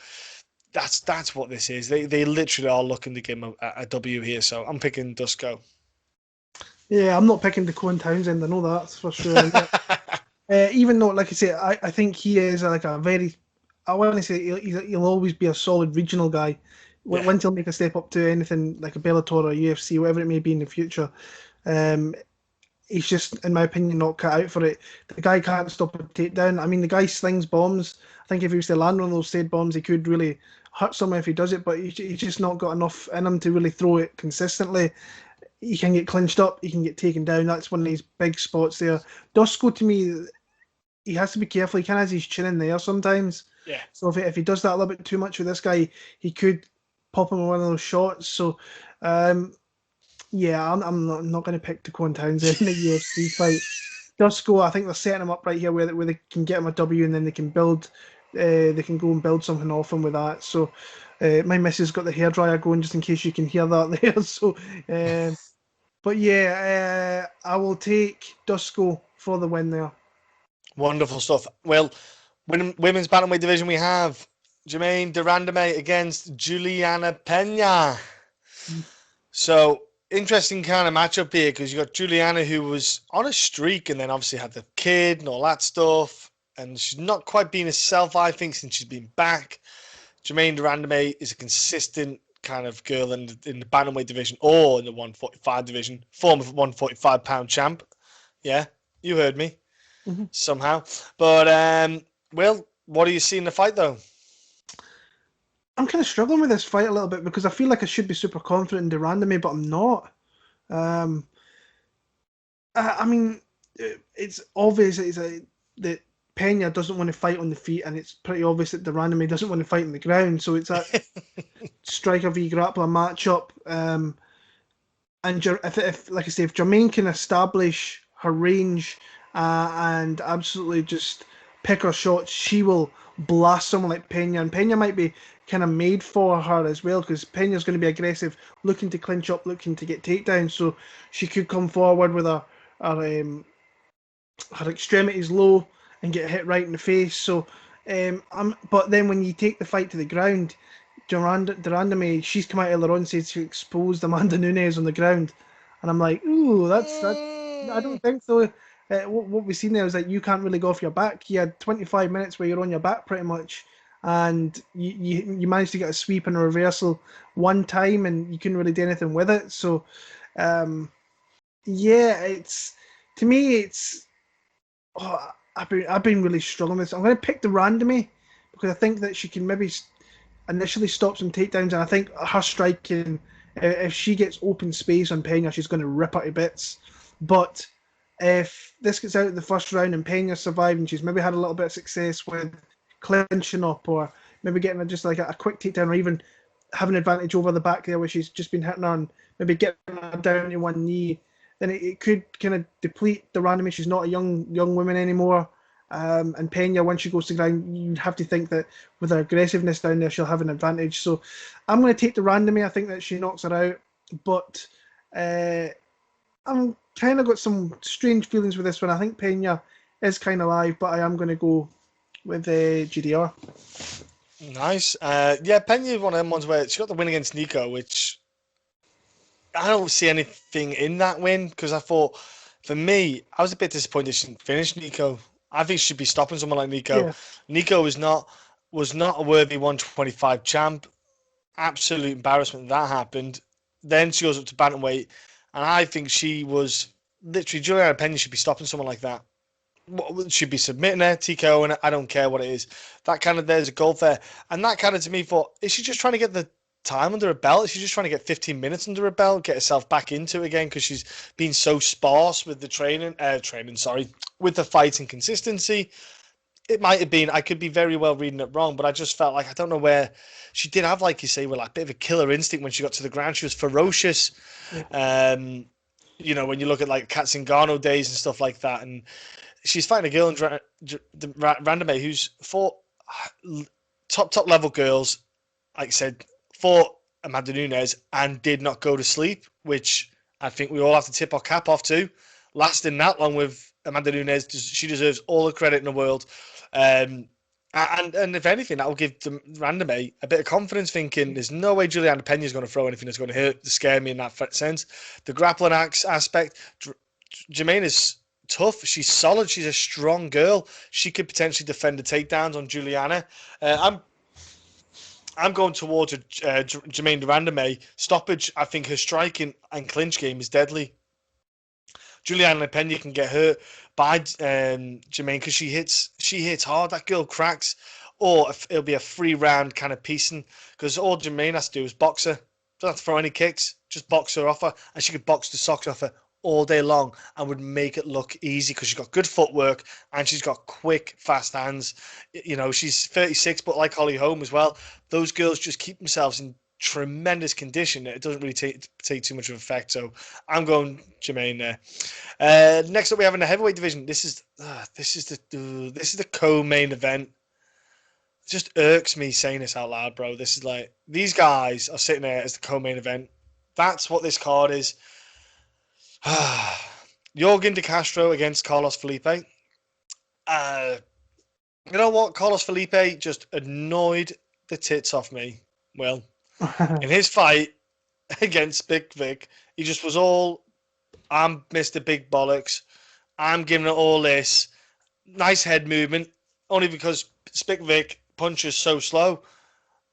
that's what this is. They literally are looking to give him a W here. So I'm picking Duško. Yeah, I'm not picking Dequan Townsend. I know that's for sure. Even though, like I say, I think he is like a very. I want to say he'll always be a solid regional guy. Yeah. Once he'll make a step up to anything like a Bellator or a UFC, whatever it may be in the future. He's just, in my opinion, not cut out for it. The guy can't stop a takedown. I mean, the guy slings bombs. I think if he was to land one of those stayed bombs, he could really hurt someone if he does it, but he's just not got enough in him to really throw it consistently. He can get clinched up, he can get taken down. That's one of these big spots there. Duško, to me, he has to be careful. He kind of has his chin in the air sometimes. Yeah. So if he does that a little bit too much with this guy, he could pop him one of those shots. So, yeah, I'm not going to pick Dequan Townsend in the UFC fight. Duško, I think they're setting him up right here where they can get him a W and then they can build. They can go and build something off him with that. So, my missus got the hairdryer going just in case you can hear that there. So, but yeah, I will take Duško for the win there. Wonderful stuff. Well, women's bantamweight division, we have Germaine de Randamie against Julianna Peña. So interesting kind of matchup here because you got Julianna who was on a streak and then obviously had the kid and all that stuff, and she's not quite been herself, I think, since she's been back. Germaine Randamie is a consistent kind of girl in the bantamweight division or in the 145 division, former 145-pound champ. Yeah, you heard me somehow. But Will, what do you see in the fight though? I'm kind of struggling with this fight a little bit because I feel like I should be super confident in Randamie, but I'm not. I mean, it's obvious that Peña doesn't want to fight on the feet, and it's pretty obvious that Randamie doesn't want to fight on the ground. So it's that striker v grappler matchup. And if, like I say, if Germaine can establish her range and absolutely just pick her shots, she will blast someone like Peña. And Peña might be kind of made for her as well, because Peña's going to be aggressive, looking to clinch up, looking to get takedowns. So she could come forward with her extremities low and get hit right in the face. So, but then when you take the fight to the ground, Randamie, she's come out earlier on said she exposed Amanda Nunes on the ground, and I'm like, ooh, that's I don't think so. What we've seen there is that you can't really go off your back. You had 25 minutes where you're on your back pretty much, and you managed to get a sweep and a reversal one time, and you couldn't really do anything with it. So, yeah, it's to me, it's I've been really struggling with this. I'm going to pick the Randamie because I think that she can maybe initially stop some takedowns, and I think her striking, if she gets open space on Peña, she's going to rip her to bits. But if this gets out of the first round and Peña surviving, she's maybe had a little bit of success with clinching up, or maybe getting just like a quick takedown, or even having an advantage over the back there where she's just been hitting her and maybe getting her down to one knee, then it could kind of deplete the Randamie. She's not a young woman anymore. And Peña, once she goes to ground, you'd have to think that with her aggressiveness down there, she'll have an advantage. So I'm going to take the Randamie. I think that she knocks her out. But I'm kind of got some strange feelings with this one. I think Peña is kind of live, but I am going to go with GDR. Nice. Yeah, Peña is one of them ones where she got the win against Nico, which I don't see anything in that win because I thought, for me, I was a bit disappointed she didn't finish Nico. I think she should be stopping someone like Nico. Yeah. Nico was not a worthy 125 champ. Absolute embarrassment that happened. Then she goes up to bantamweight, and I think she was literally Julianna Peña should be stopping someone like that. Should be submitting her, TKO, and I don't care what it is. That kind of there's a goal there, and that kind of to me thought, is she just trying to get the time under her belt? She's just trying to get 15 minutes under her belt, get herself back into it again because she's been so sparse with the training, with the fighting consistency. It might have been, I could be very well reading it wrong, but I just felt like I don't know where she did have, like you say, like a bit of a killer instinct when she got to the ground. She was ferocious. Yeah. When you look at like Kat Zingano days and stuff like that, and she's fighting a girl in Randamie who's fought top level girls, like I said, fought Amanda Nunes and did not go to sleep, which I think we all have to tip our cap off to. Lasting that long with Amanda Nunes, she deserves all the credit in the world. And if anything, that will give Randamie a bit of confidence, thinking there's no way Julianna Peña is going to throw anything that's going to scare me in that sense. The grappling aspect, Germaine is tough. She's solid. She's a strong girl. She could potentially defend the takedowns on Julianna. I'm going towards Germaine Randamie stoppage. I think her striking and clinch game is deadly. Julianna Peña can get hurt by Germaine because she hits hard. That girl cracks, or it'll be a 3-round kind of piecing because all Germaine has to do is box her. Don't have to throw any kicks. Just box her off her, and she could box the socks off her all day long and would make it look easy because she's got good footwork and she's got quick, fast hands. She's 36, but like Holly Holm as well, those girls just keep themselves in tremendous condition. It doesn't really take too much of effect. So I'm going Germaine there. Next up, we have in the heavyweight division. This is the co-main event. It just irks me saying this out loud, bro. This is like these guys are sitting there as the co-main event. That's what this card is. Yorgan de Castro against Carlos Felipe. You know what? Carlos Felipe just annoyed the tits off me. Well, in his fight against Big Vic. He just was all, I'm Mr. Big Bollocks. I'm giving it all this. Nice head movement, only because Big Vic punches so slow.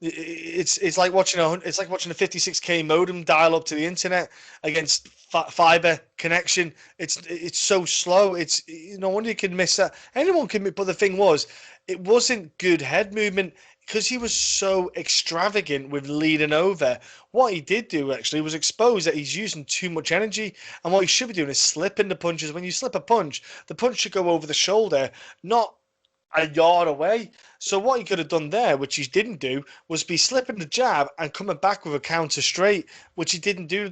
It's like watching a 56k modem dial up to the internet against fiber connection. It's so slow. It's no wonder you can miss that. Anyone can, but the thing was, it wasn't good head movement because he was so extravagant with leading over. What he did do actually was expose that he's using too much energy, and what he should be doing is slipping the punches. When you slip a punch, the punch should go over the shoulder, not a yard away. So what he could have done there, which he didn't do, was be slipping the jab and coming back with a counter straight, which he didn't do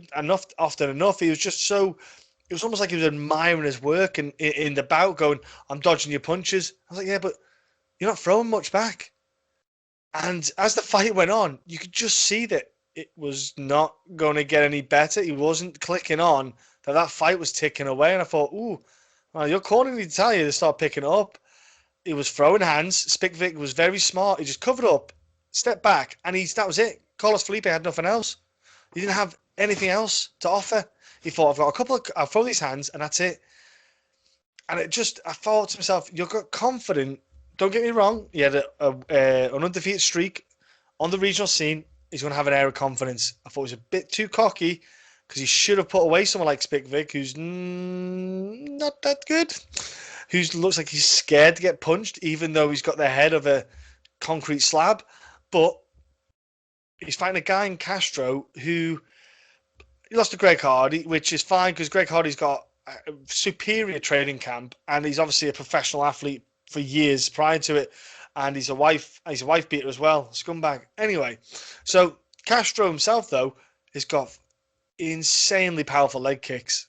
often enough. He was just so, it was almost like he was admiring his work in the bout, going, I'm dodging your punches. I was like, yeah, but you're not throwing much back. And as the fight went on, you could just see that it was not going to get any better. He wasn't clicking on, that fight was ticking away. And I thought, ooh, well, your corner need to tell you to start picking it up. He was throwing hands. Spikvik was very smart. He just covered up, stepped back, and that was it. Carlos Felipe had nothing else. He didn't have anything else to offer. He thought, I'll throw these hands, and that's it. And I thought to myself, you're confident. Don't get me wrong. He had an undefeated streak on the regional scene. He's going to have an air of confidence. I thought he was a bit too cocky because he should have put away someone like Spikvik, who's not that good. Who looks like he's scared to get punched, even though he's got the head of a concrete slab. But he's fighting a guy in Castro who he lost to Greg Hardy, which is fine because Greg Hardy's got a superior training camp, and he's obviously a professional athlete for years prior to it, and he's a wife beater as well, scumbag. Anyway, so Castro himself though has got insanely powerful leg kicks.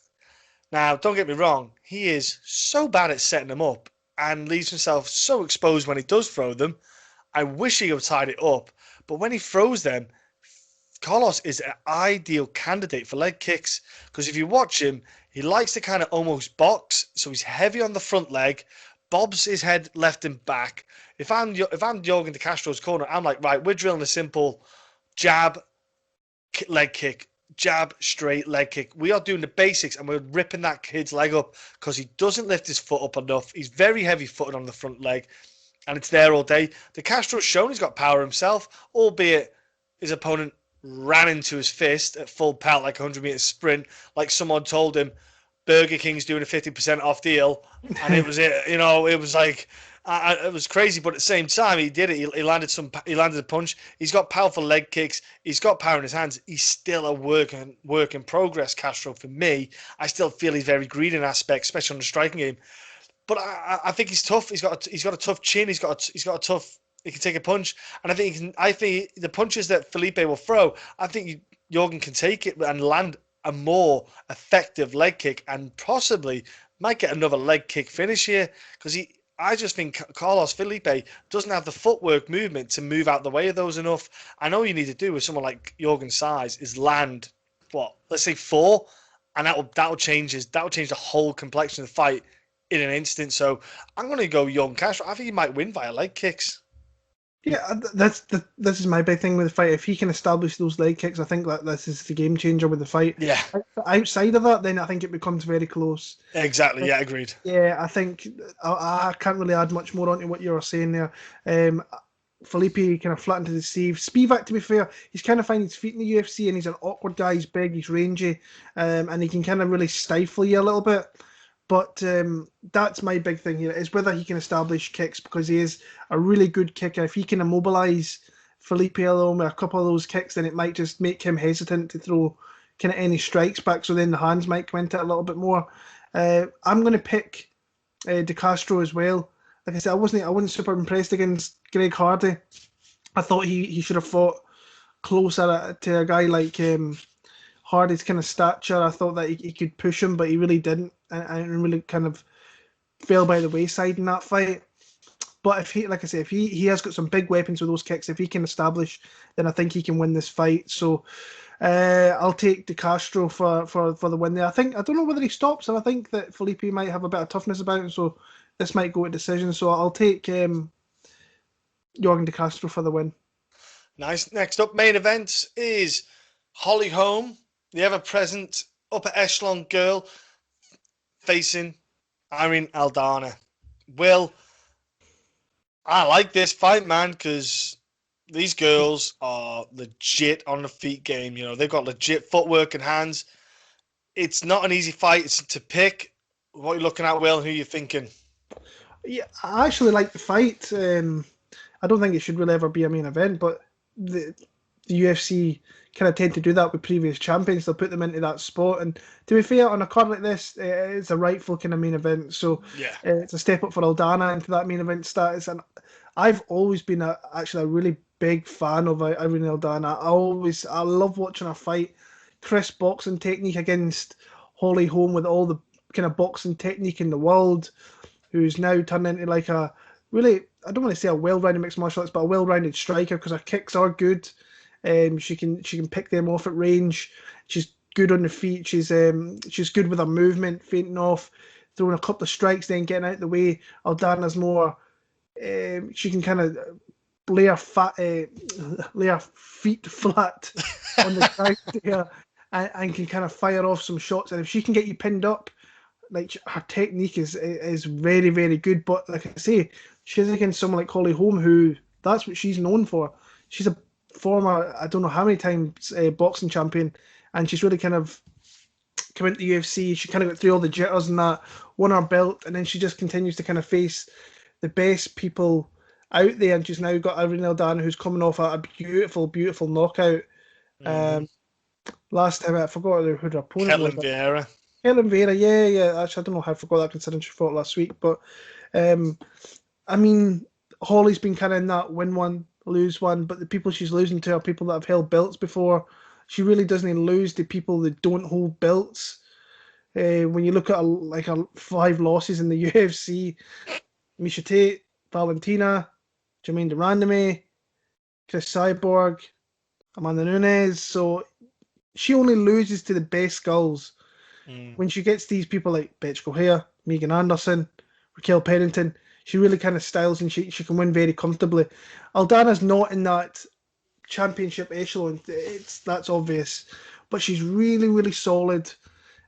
Now, don't get me wrong, he is so bad at setting them up and leaves himself so exposed when he does throw them. I wish he would have tied it up, but when he throws them, Carlos is an ideal candidate for leg kicks because if you watch him, he likes to kind of almost box, so he's heavy on the front leg, bobs his head left and back. If I'm Yorgan de Castro's corner, I'm like, right, we're drilling a simple jab, leg kick, jab, straight, leg kick. We are doing the basics and we're ripping that kid's leg up because he doesn't lift his foot up enough. He's very heavy-footed on the front leg and it's there all day. De Castro's shown he's got power himself, albeit his opponent ran into his fist at full pelt like a 100-meter sprint, like someone told him Burger King's doing a 50% off deal, and it was it. You know, it was like it was crazy, but at the same time, he did it. He landed a punch. He's got powerful leg kicks. He's got power in his hands. He's still a work in progress. Castro, for me, I still feel he's very greedy in aspects, especially on the striking game. But I think he's tough. He's got a tough chin. He's got a tough. He can take a punch, and I think the punches that Felipe will throw, I think Yorgan can take it and land a more effective leg kick, and possibly might get another leg kick finish here because I just think Carlos Felipe doesn't have the footwork movement to move out the way of those enough. I know you need to do with someone like Yorgan's size is land, let's say 4, and that'll change the whole complexion of the fight in an instant. So I'm going to go Yorgan Castro. I think he might win via leg kicks. Yeah, this is my big thing with the fight. If he can establish those leg kicks, I think that this is the game changer with the fight. Yeah. Outside of that, then I think it becomes very close. Exactly. Yeah, agreed. Yeah, I think I can't really add much more onto what you were saying there. Felipe kind of flat into the Steve. Spivak, to be fair, he's kind of finding his feet in the UFC, and he's an awkward guy. He's big, he's rangy, and he can kind of really stifle you a little bit. But that's my big thing here, is whether he can establish kicks, because he is a really good kicker. If he can immobilize Felipe alone with a couple of those kicks, then it might just make him hesitant to throw kind of any strikes back, so then the hands might come into it a little bit more. I'm going to pick De Castro as well. Like I said, I wasn't super impressed against Greg Hardy. I thought he should have fought closer to a guy like Hardy's kind of stature. I thought that he could push him, but he really didn't, and really kind of fell by the wayside in that fight. But if he has got some big weapons with those kicks, if he can establish, then I think he can win this fight. So I'll take De Castro for the win there. I don't know whether he stops, and I think that Felipe might have a bit of toughness about him, so this might go to decision. So I'll take Yorgan De Castro for the win. Nice. Next up, main event is Holly Holm, the ever-present upper echelon girl, facing Irene Aldana. Will, I like this fight, man, because these girls are legit on the feet game. You know, they've got legit footwork and hands. It's not an easy fight. It's to pick. What are you looking at, Will? Who are you thinking? Yeah, I actually like the fight. I don't think it should really ever be a main event, but the UFC kind of tend to do that with previous champions. They'll put them into that spot. And to be fair, on a card like this, it's a rightful kind of main event. So Yeah. It's a step up for Aldana into that main event status. And I've always been actually a really big fan of Irene Aldana. I love watching her fight. Crisp boxing technique against Holly Holm with all the kind of boxing technique in the world, who's now turned into like a really, I don't want to say a well-rounded mixed martial arts, but a well-rounded striker because her kicks are good. She can pick them off at range. She's good on the feet. She's good with her movement, feinting off, throwing a couple of strikes, then getting out of the way. Aldana's more. She can kind of lay her feet flat on the ground there, and can kind of fire off some shots. And if she can get you pinned up, like her technique is very, very good. But like I say, she's against someone like Holly Holm, who that's what she's known for. She's a former, I don't know how many times, boxing champion, and she's really kind of come into the UFC. She kind of got through all the jitters and that, won her belt, and then she just continues to kind of face the best people out there. And she's now got Irene Aldana, who's coming off a beautiful, beautiful knockout. Last time I forgot who her opponent was. Helen Vera, yeah. Actually, I don't know how I forgot that considering she fought last week. But I mean, Holly's been kind of in that win one, lose one, but the people she's losing to are people that have held belts before. She really doesn't lose to people that don't hold belts. When you look at her 5 losses in the UFC, Miesha Tate, Valentina, Germaine de Randamie, Chris Cyborg, Amanda Nunes. So she only loses to the best girls. When she gets these people like Betch O'Hare, Megan Anderson, Raquel Pennington, she really kind of styles and she can win very comfortably. Aldana's not in that championship echelon. That's obvious. But she's really, really solid.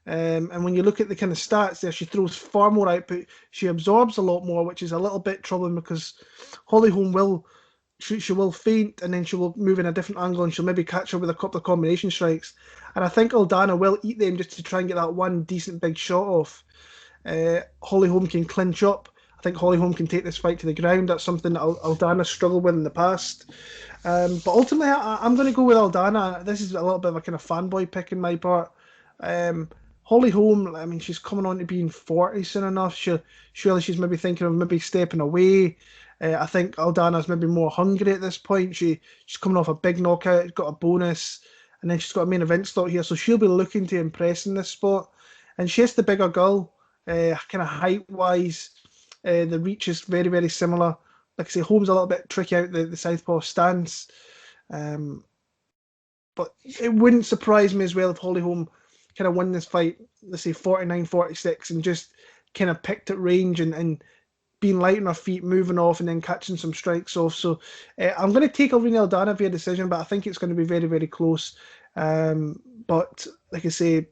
And when you look at the kind of stats there, she throws far more output. She absorbs a lot more, which is a little bit troubling because Holly Holm will feint and then she will move in a different angle and she'll maybe catch her with a couple of combination strikes. And I think Aldana will eat them just to try and get that one decent big shot off. Holly Holm can clinch up. I think Holly Holm can take this fight to the ground. That's something that Aldana struggled with in the past. But ultimately, I'm going to go with Aldana. This is a little bit of a kind of fanboy pick in my part. Holly Holm, I mean, she's coming on to being 40 soon enough. Surely she's maybe thinking of maybe stepping away. I think Aldana's maybe more hungry at this point. She's coming off a big knockout, got a bonus, and then she's got a main event slot here. So she'll be looking to impress in this spot. And she's the bigger girl, kind of height-wise. The reach is very, very similar. Like I say, Holmes a little bit tricky out the southpaw stance. But it wouldn't surprise me as well if Holly Holm kind of won this fight, let's say 49-46, and just kind of picked at range and being light on her feet, moving off, and then catching some strikes off. So I'm going to take Irene Aldana via decision, but I think it's going to be very, very close. But like I say,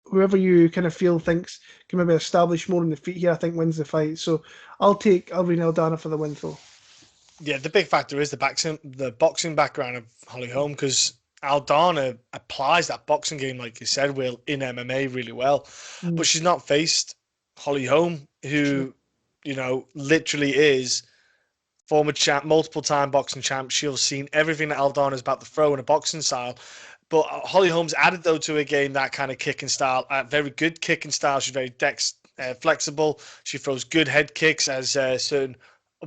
whoever you kind of feel thinks can maybe establish more on the feet here, I think wins the fight. So I'll take Irene Aldana for the win, though. Yeah, the big factor is the boxing background of Holly Holm, because Aldana applies that boxing game, like you said, Will, in MMA really well. But she's not faced Holly Holm, who, literally is former champ, multiple-time boxing champ. She'll seen everything that Aldana's about to throw in a boxing style. But Holly Holm's added, though, to her game that kind of kicking style, very good kicking style. She's very flexible. She throws good head kicks, as certain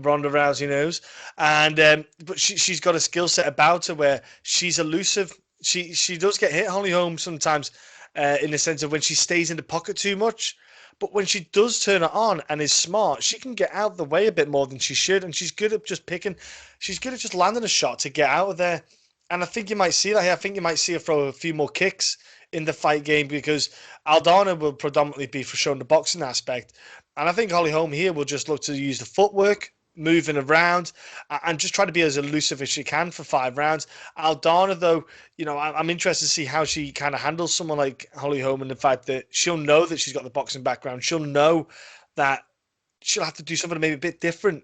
Ronda Rousey knows. And but she's got a skill set about her where she's elusive. She does get hit, Holly Holm, sometimes in the sense of when she stays in the pocket too much. But when she does turn it on and is smart, she can get out of the way a bit more than she should. And she's good at just picking. She's good at just landing a shot to get out of there. And I think you might see that here. I think you might see her throw a few more kicks in the fight game, because Aldana will predominantly be for showing the boxing aspect. And I think Holly Holm here will just look to use the footwork, moving around and just try to be as elusive as she can for 5 rounds. Aldana, though, I'm interested to see how she kind of handles someone like Holly Holm, and the fact that she'll know that she's got the boxing background. She'll know that she'll have to do something maybe a bit different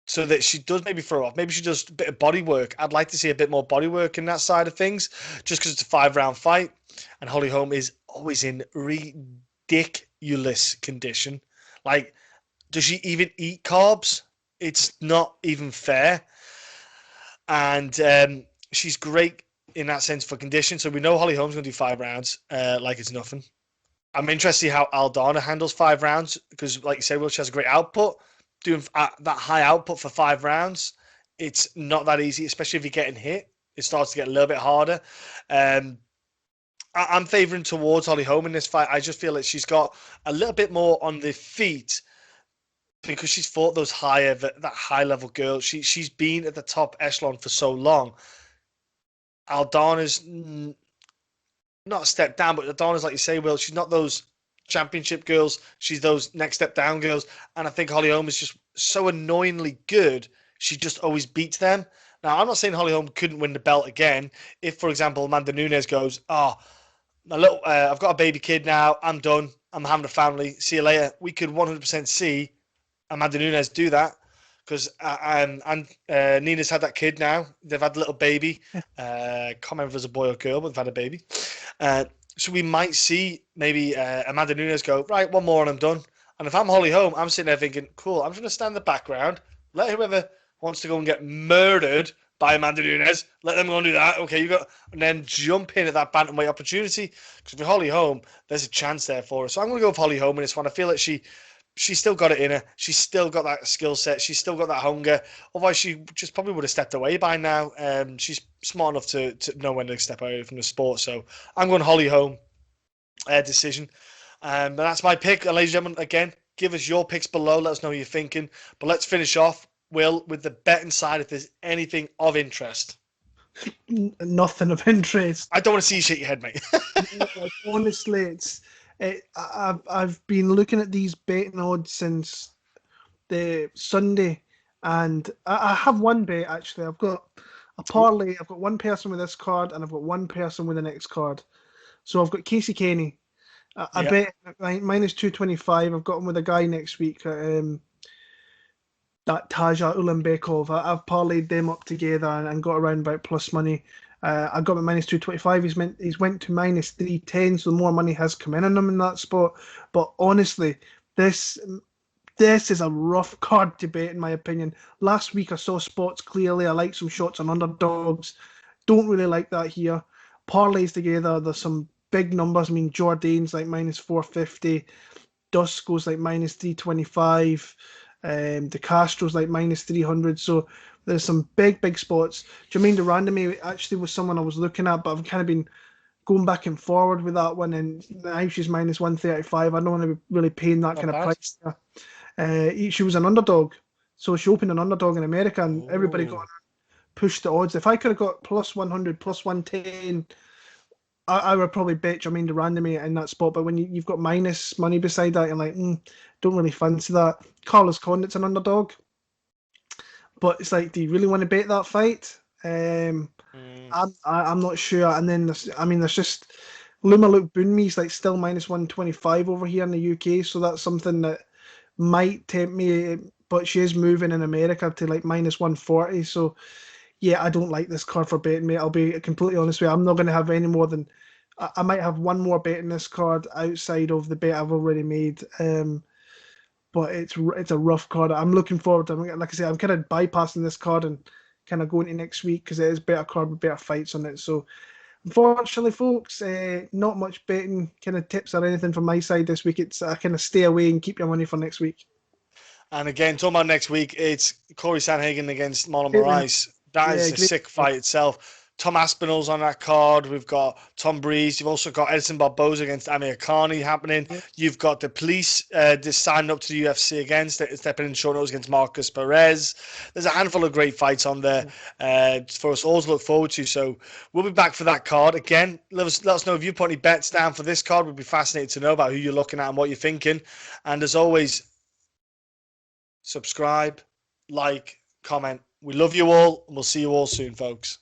so that she does maybe throw off. Maybe she does a bit of body work. I'd like to see a bit more body work in that side of things, just because it's a 5-round fight. And Holly Holm is always in ridiculous condition. Like, does she even eat carbs? It's not even fair. And she's great in that sense for condition. So we know Holly Holm's going to do 5 rounds like it's nothing. I'm interested to see how Aldana handles 5 rounds because, like you say, Will, she has a great output. Doing that high output for 5 rounds, it's not that easy, especially if you're getting hit. It starts to get a little bit harder. I'm favouring towards Holly Holm in this fight. I just feel that she's got a little bit more on the feet because she's fought those that high level girl. She's been at the top echelon for so long. Aldana's not a step down, but Aldana's, like you say, Will, she's not those championship girls. She's those next step down girls. And I think Holly Holm is just so annoyingly good. She just always beats them. Now, I'm not saying Holly Holm couldn't win the belt again. If, for example, Amanda Nunes goes, I've got a baby kid now. I'm done. I'm having a family. See you later. We could 100% see Amanda Nunes do that because Nina's had that kid now. They've had a little baby. Can't remember if it was a boy or girl, but they've had a baby. So we might see maybe Amanda Nunes go, right, one more and I'm done. And if I'm Holly Holm, I'm sitting there thinking, cool, I'm just going to stand in the background, let whoever wants to go and get murdered by Amanda Nunes, let them go and do that. Okay, and then jump in at that bantamweight opportunity. Because if you're Holly Holm, there's a chance there for her. So I'm going to go with Holly Holm in this one. I feel like she's still got it in her. She's still got that skill set. She's still got that hunger. Otherwise, she just probably would have stepped away by now. She's smart enough to know when to step away from the sport. So I'm going Holly Holm decision. But that's my pick. And ladies and gentlemen, again, give us your picks below. Let us know what you're thinking. But let's finish off, Will, with the betting side if there's anything of interest. Nothing of interest. I don't want to see you shake your head, mate. Honestly, I've been looking at these betting odds since the Sunday, and I have one bet actually. I've got a parlay. I've got one person with this card, and I've got one person with the next card. So I've got Casey Kenney. I bet minus 225. I've got him with a guy next week. That Taja Ulanbekov. I've parlayed them up together and got around about plus money. I got him at minus 225. He's went to minus 310, so more money has come in on him in that spot. But honestly, this is a rough card to bet, in my opinion. Last week I saw spots clearly. I like some shots on underdogs. Don't really like that here. Parlays together, there's some big numbers. I mean, Jourdain's like minus 450. Duško's like minus 325. The Castro's like minus 300. So there's some big spots. Germaine de Randamie actually was someone I was looking at, but I've kind of been going back and forward with that one, and now she's minus 135. I don't want to be really paying that kind of price there. She was an underdog, so she opened an underdog in America, and everybody got pushed the odds. If I could have got plus 100, plus 110, I would probably bet Germaine de Randamie in that spot. But when you've got minus money beside that, you're like, don't really fancy that. Carlos Condit's an underdog, but it's like, do you really want to bet that fight? I'm not sure. And then there's just Loma Lookboonmee's like still minus 125 over here in the UK, so that's something that might tempt me. But she is moving in America to like minus 140. So yeah, I don't like this card for betting, mate. I'll be completely honest with you. I'm not going to have any more than I might have one more bet in this card outside of the bet I've already made. But it's a rough card. I'm looking forward to, like I say, I'm kind of bypassing this card and kind of going to next week because it is a better card with better fights on it. So unfortunately, folks, not much betting kind of tips or anything from my side this week. It's kind of stay away and keep your money for next week. And again, talking about next week, it's Corey Sandhagen against Marlon Moraes. That is a sick fight itself. Tom Aspinall's on that card. We've got Tom Breeze. You've also got Edson Barboza against Amir Khani happening. Yeah. You've got the police just signing up to the UFC again, stepping in short notice against Marcus Perez. There's a handful of great fights on there for us all to look forward to. So we'll be back for that card. Again, let us know if you put any bets down for this card. We'd be fascinated to know about who you're looking at and what you're thinking. And as always, subscribe, like, comment. We love you all, and we'll see you all soon, folks.